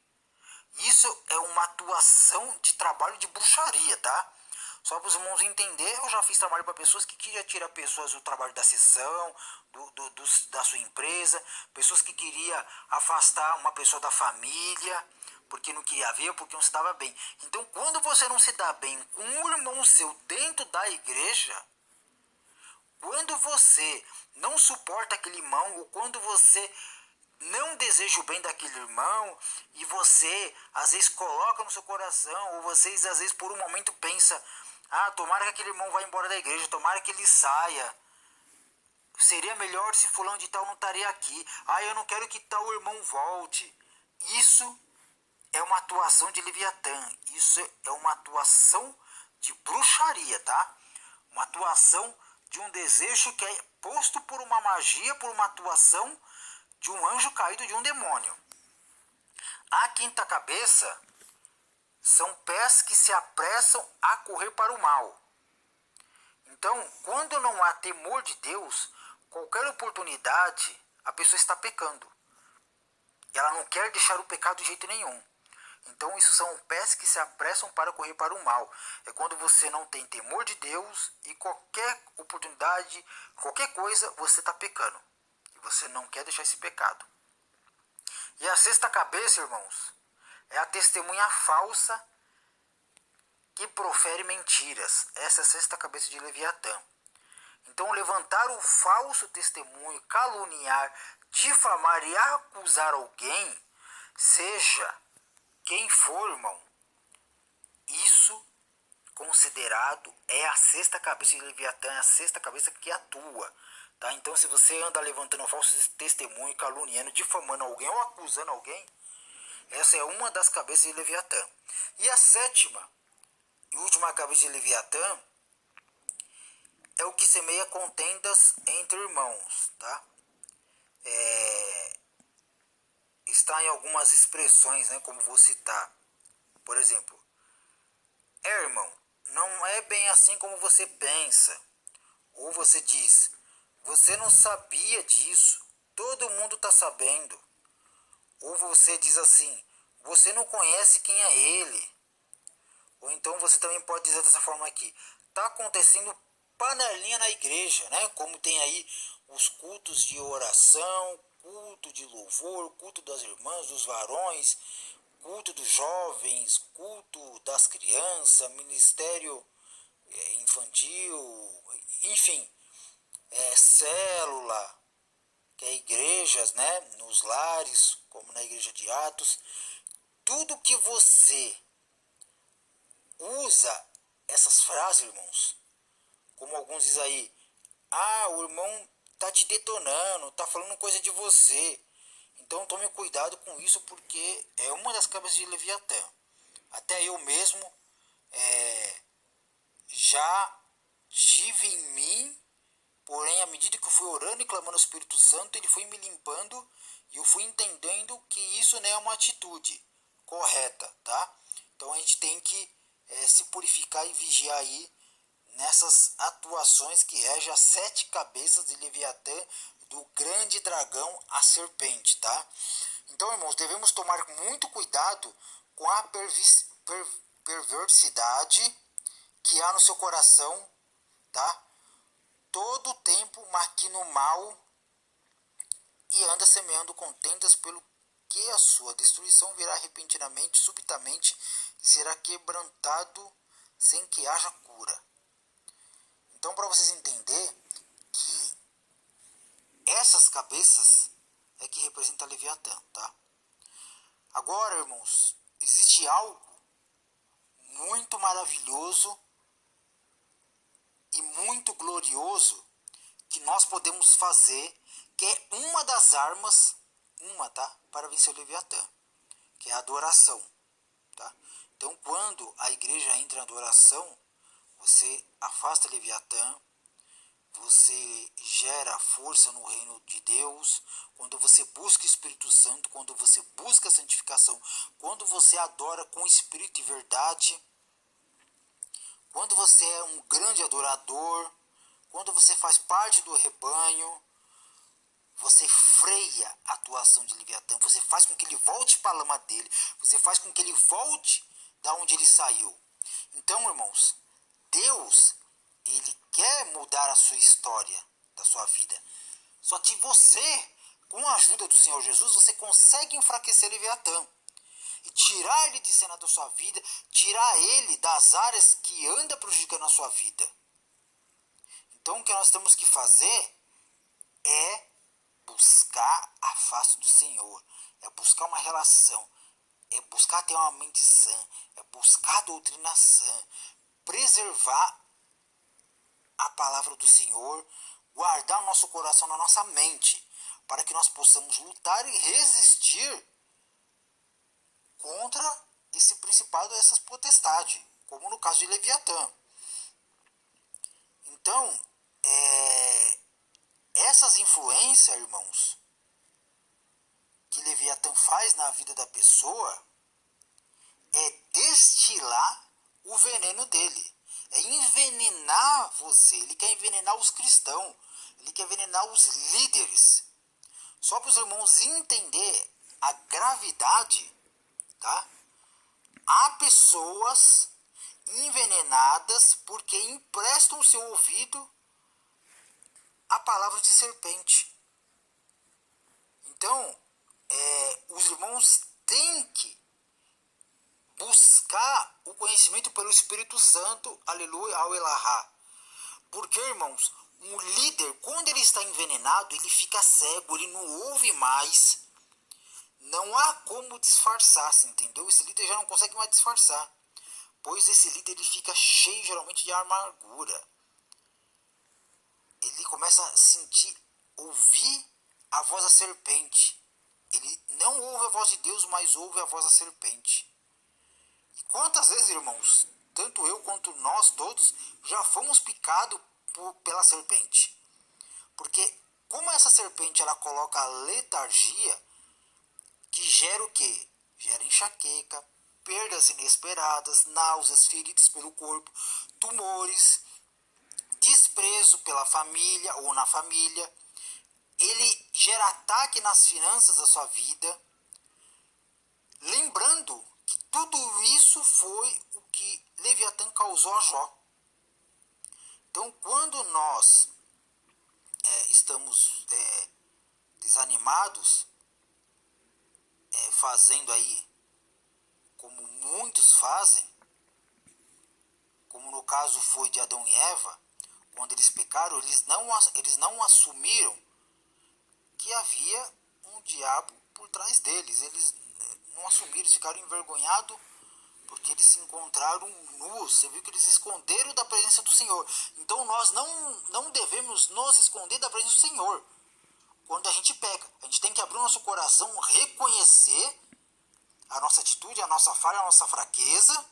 Isso é uma atuação de trabalho de bruxaria, tá? Só para os irmãos entenderem, eu já fiz trabalho para pessoas que queriam tirar pessoas do trabalho da sessão, da sua empresa, pessoas que queriam afastar uma pessoa da família, porque não queria ver, porque não se dava bem. Então, quando você não se dá bem com um irmão seu dentro da igreja, quando você não suporta aquele irmão, ou quando você não deseja o bem daquele irmão, e você às vezes coloca no seu coração, ou vocês às vezes por um momento pensa, tomara que aquele irmão vá embora da igreja, tomara que ele saia, seria melhor se fulano de tal não estaria aqui, eu não quero que tal irmão volte. Isso é uma atuação de Leviatã, isso é uma atuação de bruxaria, tá? Uma atuação de um desejo que é posto por uma magia, por uma atuação de um anjo caído, de um demônio. A quinta cabeça são pés que se apressam a correr para o mal. Então, quando não há temor de Deus, qualquer oportunidade, a pessoa está pecando. Ela não quer deixar o pecado de jeito nenhum. Então, isso são pés que se apressam para correr para o mal. É quando você não tem temor de Deus e qualquer oportunidade, qualquer coisa, você está pecando. E você não quer deixar esse pecado. E a sexta cabeça, irmãos, é a testemunha falsa que profere mentiras. Essa é a sexta cabeça de Leviatã. Então, levantar o falso testemunho, caluniar, difamar e acusar alguém, seja quem for, irmão, isso considerado é a sexta cabeça de Leviatã, é a sexta cabeça que atua. Tá? Então, se você anda levantando um falso testemunho, caluniando, difamando alguém ou acusando alguém, essa é uma das cabeças de Leviatã. E a sétima e última cabeça de Leviatã é o que semeia contendas entre irmãos. Tá? Está em algumas expressões, né, como vou citar. Por exemplo, irmão, não é bem assim como você pensa. Ou você diz, você não sabia disso, todo mundo está sabendo. Ou você diz assim, você não conhece quem é ele. Ou então você também pode dizer dessa forma aqui, está acontecendo panelinha na igreja, né? Como tem aí os cultos de oração, culto de louvor, culto das irmãs, dos varões, culto dos jovens, culto das crianças, ministério infantil, enfim, célula, que é igrejas, né, nos lares, como na igreja de Atos, tudo que você usa essas frases, irmãos, como alguns dizem aí, o irmão tá te detonando, tá falando coisa de você. Então tome cuidado com isso, porque é uma das cabeças de Leviatã. Até eu mesmo já tive em mim, porém, à medida que eu fui orando e clamando ao Espírito Santo, ele foi me limpando e eu fui entendendo que isso não é uma atitude correta, tá? Então a gente tem que se purificar e vigiar aí nessas atuações que regem as 7 cabeças de Leviatã, do grande dragão, a serpente, tá? Então, irmãos, devemos tomar muito cuidado com a perversidade que há no seu coração, tá? Todo o tempo maquina o mal e anda semeando contendas, pelo que a sua destruição virá repentinamente, subitamente, e será quebrantado sem que haja cura. Então, para vocês entenderem que essas cabeças é que representa Leviatã, tá? Agora, irmãos, existe algo muito maravilhoso e muito glorioso que nós podemos fazer, que é uma das armas, para vencer o Leviatã, que é a adoração, tá? Então, quando a igreja entra em adoração, você afasta Leviatã, você gera força no reino de Deus. Quando você busca o Espírito Santo, quando você busca a santificação, quando você adora com espírito e verdade, quando você é um grande adorador, quando você faz parte do rebanho, você freia a atuação de Leviatã, você faz com que ele volte para a lama dele, você faz com que ele volte da onde ele saiu. Então, irmãos, Deus, ele quer mudar a sua história, da sua vida. Só que você, com a ajuda do Senhor Jesus, você consegue enfraquecer Leviatã e tirar ele de cena da sua vida, tirar ele das áreas que anda prejudicando a sua vida. Então, o que nós temos que fazer é buscar a face do Senhor, é buscar uma relação, é buscar ter uma mente sã, é buscar a doutrina sã, preservar a palavra do Senhor, guardar o nosso coração na nossa mente, para que nós possamos lutar e resistir contra esse principado, essas potestades, como no caso de Leviatã. Então, essas influências, irmãos, que Leviatã faz na vida da pessoa, é destilar o veneno dele, é envenenar você. Ele quer envenenar os cristãos, ele quer envenenar os líderes. Só para os irmãos entender a gravidade, tá? Há pessoas envenenadas porque emprestam o seu ouvido à palavra de serpente. Então, os irmãos têm que buscar o conhecimento pelo Espírito Santo, aleluia, ao Elahá. Porque, irmãos, um líder, quando ele está envenenado, ele fica cego, ele não ouve mais. Não há como disfarçar-se, entendeu? Esse líder já não consegue mais disfarçar, pois esse líder ele fica cheio geralmente de amargura. Ele começa a ouvir a voz da serpente. Ele não ouve a voz de Deus, mas ouve a voz da serpente. E quantas vezes, irmãos, tanto eu quanto nós todos já fomos picados pela serpente? Porque como essa serpente ela coloca a letargia, que gera o quê? Gera enxaqueca, perdas inesperadas, náuseas, feridas pelo corpo, tumores, desprezo pela família ou na família. Ele gera ataque nas finanças da sua vida. Lembrando que tudo isso foi o que Leviatã causou a Jó. Então, quando nós estamos desanimados, fazendo aí como muitos fazem, como no caso foi de Adão e Eva, quando eles pecaram, eles não assumiram que que havia um diabo por trás deles. Eles não assumiram, eles ficaram envergonhados porque eles se encontraram nus. Você viu que eles esconderam da presença do Senhor. Então nós não devemos nos esconder da presença do Senhor. Quando a gente peca, a gente tem que abrir o nosso coração, reconhecer a nossa atitude, a nossa falha, a nossa fraqueza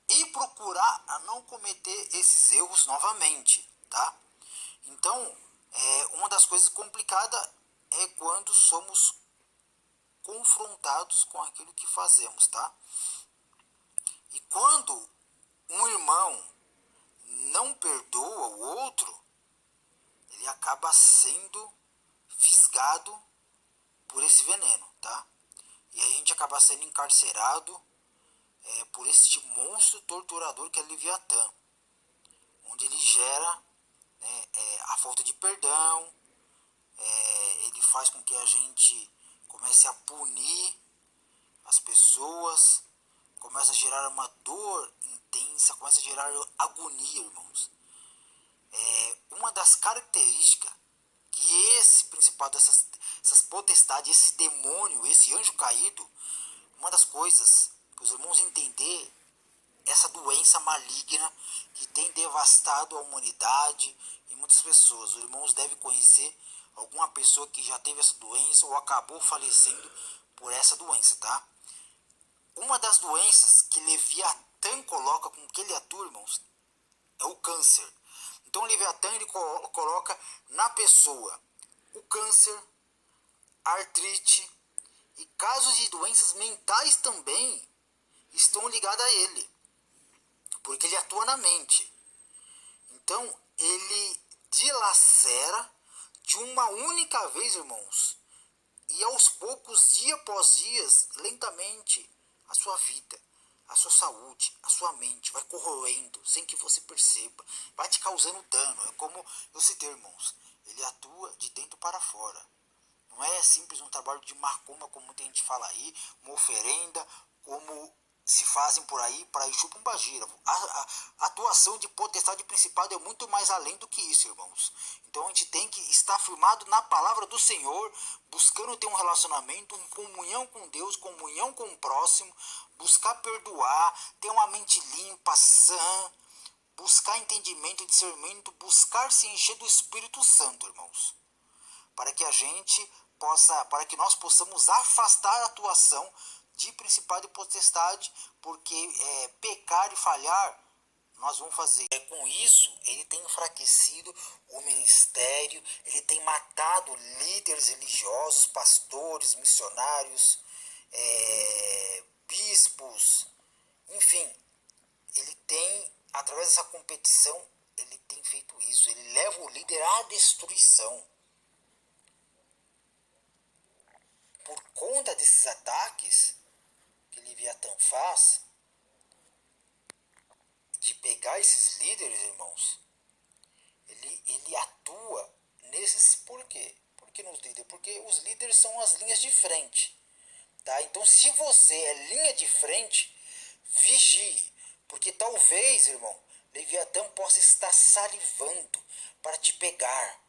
e procurar a não cometer esses erros novamente, tá? Então, uma das coisas complicadas é quando somos confrontados com aquilo que fazemos, tá? E quando um irmão não perdoa o outro, ele acaba sendo fisgado por esse veneno, tá? E aí a gente acaba sendo encarcerado por este monstro torturador que é Leviatã, onde ele gera a falta de perdão, ele faz com que a gente comece a punir as pessoas, começa a gerar uma dor intensa, começa a gerar agonia, irmãos. Uma das características que esse principado, essas potestades, esse demônio, esse anjo caído, uma das coisas para os irmãos entender essa doença maligna que tem devastado a humanidade e muitas pessoas. Os irmãos devem conhecer alguma pessoa que já teve essa doença ou acabou falecendo por essa doença, tá? Uma das doenças que Leviatã coloca com que ele atua, irmãos, é o câncer. Então Leviatã ele coloca na pessoa o câncer, a artrite e casos de doenças mentais também estão ligados a ele, porque ele atua na mente. Então ele dilacera de uma única vez, irmãos, e aos poucos, dia após dia, lentamente, a sua vida, a sua saúde, a sua mente vai corroendo sem que você perceba, vai te causando dano. É como eu citei, irmãos, ele atua de dentro para fora. Não é simples um trabalho de macumba, como muita gente fala aí, uma oferenda, como se fazem por aí para Exu Pombagira. A atuação de potestade principado é muito mais além do que isso, irmãos. Então a gente tem que estar firmado na palavra do Senhor, buscando ter um relacionamento, uma comunhão com Deus, comunhão com o próximo, buscar perdoar, ter uma mente limpa, sã, buscar entendimento e discernimento, buscar se encher do Espírito Santo, irmãos, para que a gente possa, para que nós possamos afastar a atuação de principado e potestade, porque pecar e falhar nós vamos fazer. Com isso, ele tem enfraquecido o ministério, ele tem matado líderes religiosos, pastores, missionários, bispos, enfim, ele tem, através dessa competição, ele tem feito isso, ele leva o líder à destruição. Por conta desses ataques que Leviatã faz, de pegar esses líderes, irmãos, ele atua nesses. Por quê? Porque nos líderes? Porque os líderes são as linhas de frente, tá? Então, se você é linha de frente, vigie, porque talvez, irmão, Leviatã possa estar salivando para te pegar,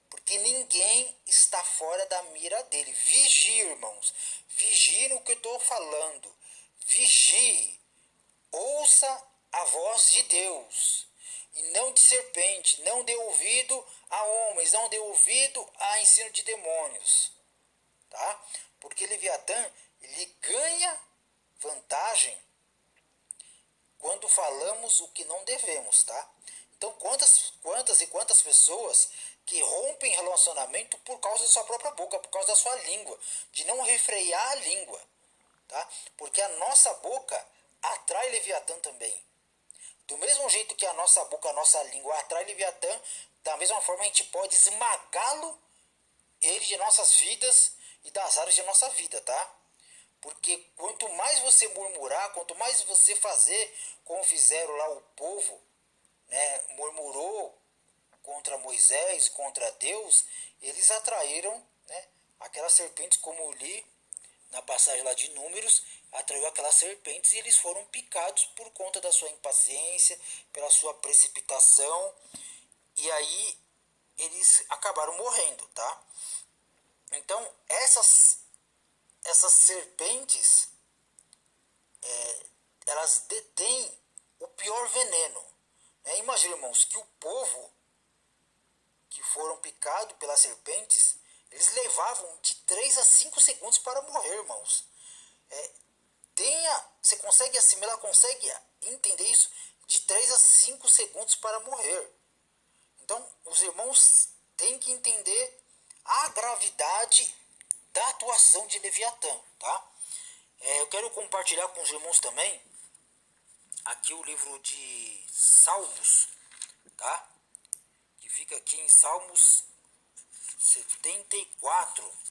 porque ninguém está fora da mira dele. Vigie, irmãos, vigie no que eu estou falando, vigie, ouça a voz de Deus, e não de serpente, não dê ouvido a homens, não dê ouvido a ensino de demônios, tá? Porque Leviatã, ele ganha vantagem quando falamos o que não devemos, tá? Então quantas pessoas que rompem relacionamento por causa da sua própria boca, por causa da sua língua, de não refrear a língua, tá? Porque a nossa boca atrai Leviatã também. Do mesmo jeito que a nossa boca, a nossa língua atrai Leviatã, da mesma forma a gente pode esmagá-lo, ele, de nossas vidas e das áreas de nossa vida, tá? Porque quanto mais você murmurar, quanto mais você fazer como fizeram lá o povo, né, murmurou contra Moisés, contra Deus, eles atraíram, né, aquelas serpentes, como eu li na passagem lá de Números, atraiu aquelas serpentes e eles foram picados por conta da sua impaciência, pela sua precipitação. E aí eles acabaram morrendo, tá? Então, essas serpentes, elas detêm o pior veneno. Né? Imagina, irmãos, que o povo que foram picados pelas serpentes, eles levavam de 3 a 5 segundos para morrer, irmãos. Você consegue assimilar, consegue entender isso? De 3 a 5 segundos para morrer. Então, os irmãos têm que entender a gravidade da atuação de Leviatã, tá? Eu quero compartilhar com os irmãos também aqui o livro de Salmos, tá? Que fica aqui em Salmos 74.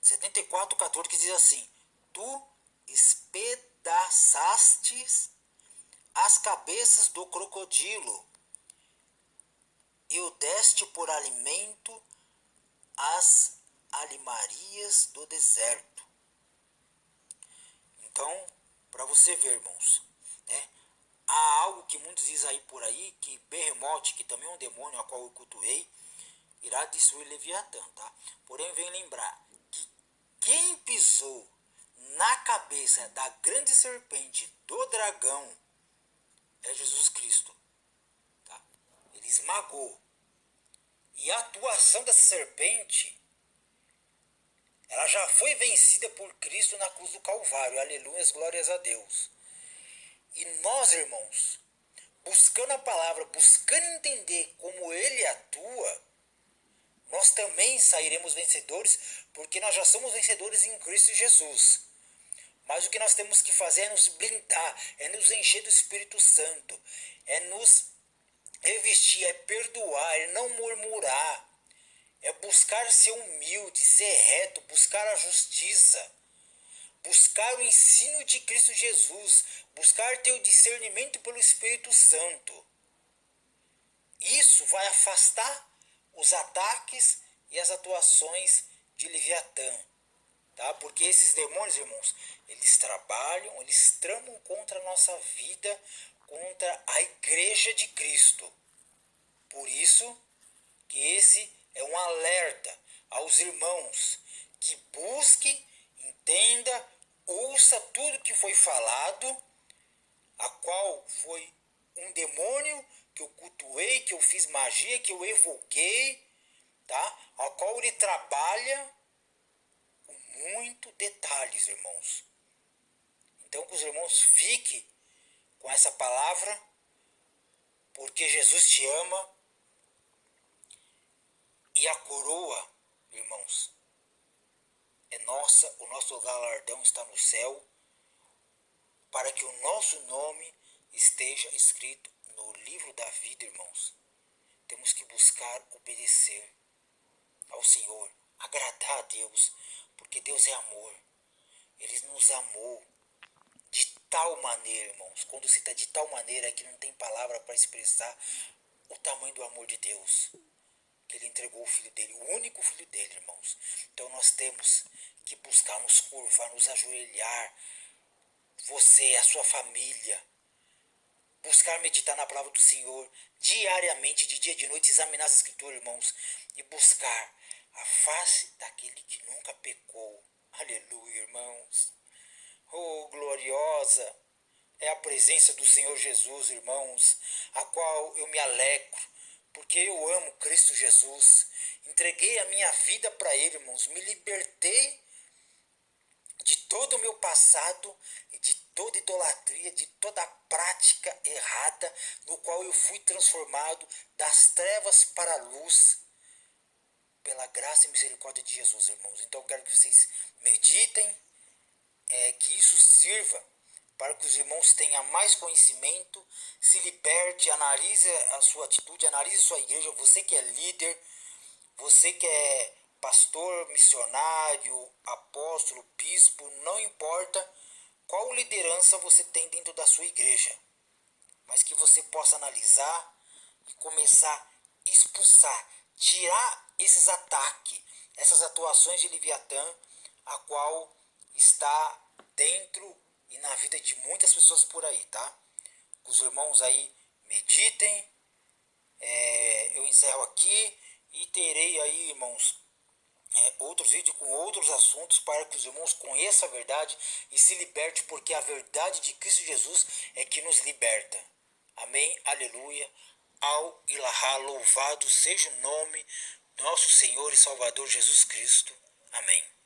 74:14, que diz assim: Tu espedaçastes as cabeças do crocodilo e o deste por alimento às alimarias do deserto. Então, para você ver, irmãos, né, há algo que muitos dizem aí por aí, que Behemoth, que também é um demônio a qual eu cultuei, irá destruir Leviatã, tá? Porém, vem lembrar que quem pisou na cabeça da grande serpente do dragão é Jesus Cristo, tá? Ele esmagou. E a atuação dessa serpente, ela já foi vencida por Cristo na cruz do Calvário. Aleluia, glórias a Deus. E nós, irmãos, buscando a palavra, buscando entender como ele atua, nós também sairemos vencedores, porque nós já somos vencedores em Cristo Jesus. Mas o que nós temos que fazer é nos blindar, é nos encher do Espírito Santo, é nos revestir, é perdoar, é não murmurar, é buscar ser humilde, ser reto, buscar a justiça, buscar o ensino de Cristo Jesus, buscar ter o discernimento pelo Espírito Santo. Isso vai afastar os ataques e as atuações de Leviatã, tá? Porque esses demônios, irmãos, eles trabalham, eles tramam contra a nossa vida, contra a igreja de Cristo. Por isso que esse é um alerta aos irmãos, que busque, entenda, ouça tudo que foi falado, a qual foi um demônio que eu cultuei, que eu fiz magia, que eu evoquei, tá? A qual ele trabalha com muito detalhes, irmãos. Então que os irmãos fiquem com essa palavra, porque Jesus te ama, e a coroa, irmãos, é nossa, o nosso galardão está no céu, para que o nosso nome esteja escrito no livro da vida, irmãos. Temos que buscar obedecer ao Senhor, agradar a Deus, porque Deus é amor. Ele nos amou de tal maneira, irmãos. Quando cita de tal maneira que não tem palavra para expressar o tamanho do amor de Deus, que ele entregou o filho dele, o único filho dele, irmãos. Então nós temos que buscar nos curvar, nos ajoelhar, você, a sua família, buscar meditar na palavra do Senhor diariamente, de dia e de noite, examinar as escrituras, irmãos, e buscar a face daquele que nunca pecou. Aleluia, irmãos. Oh, gloriosa é a presença do Senhor Jesus, irmãos, a qual eu me alegro, porque eu amo Cristo Jesus. Entreguei a minha vida para Ele, irmãos, me libertei de todo o meu passado, de toda idolatria, de toda a prática errada, no qual eu fui transformado das trevas para a luz, pela graça e misericórdia de Jesus, irmãos. Então eu quero que vocês meditem, que isso sirva para que os irmãos tenham mais conhecimento, se liberte, analise a sua atitude, analise a sua igreja, você que é líder, você que é pastor, missionário, apóstolo, bispo, não importa qual liderança você tem dentro da sua igreja, mas que você possa analisar e começar a expulsar, tirar esses ataques, essas atuações de Leviatã, a qual está dentro e na vida de muitas pessoas por aí, tá? que os irmãos aí meditem. Eu encerro aqui e terei aí, irmãos, outros vídeos com outros assuntos para que os irmãos conheçam a verdade e se libertem, porque a verdade de Cristo Jesus é que nos liberta. Amém, aleluia, ao ilahá, louvado seja o nome do nosso Senhor e Salvador Jesus Cristo. Amém.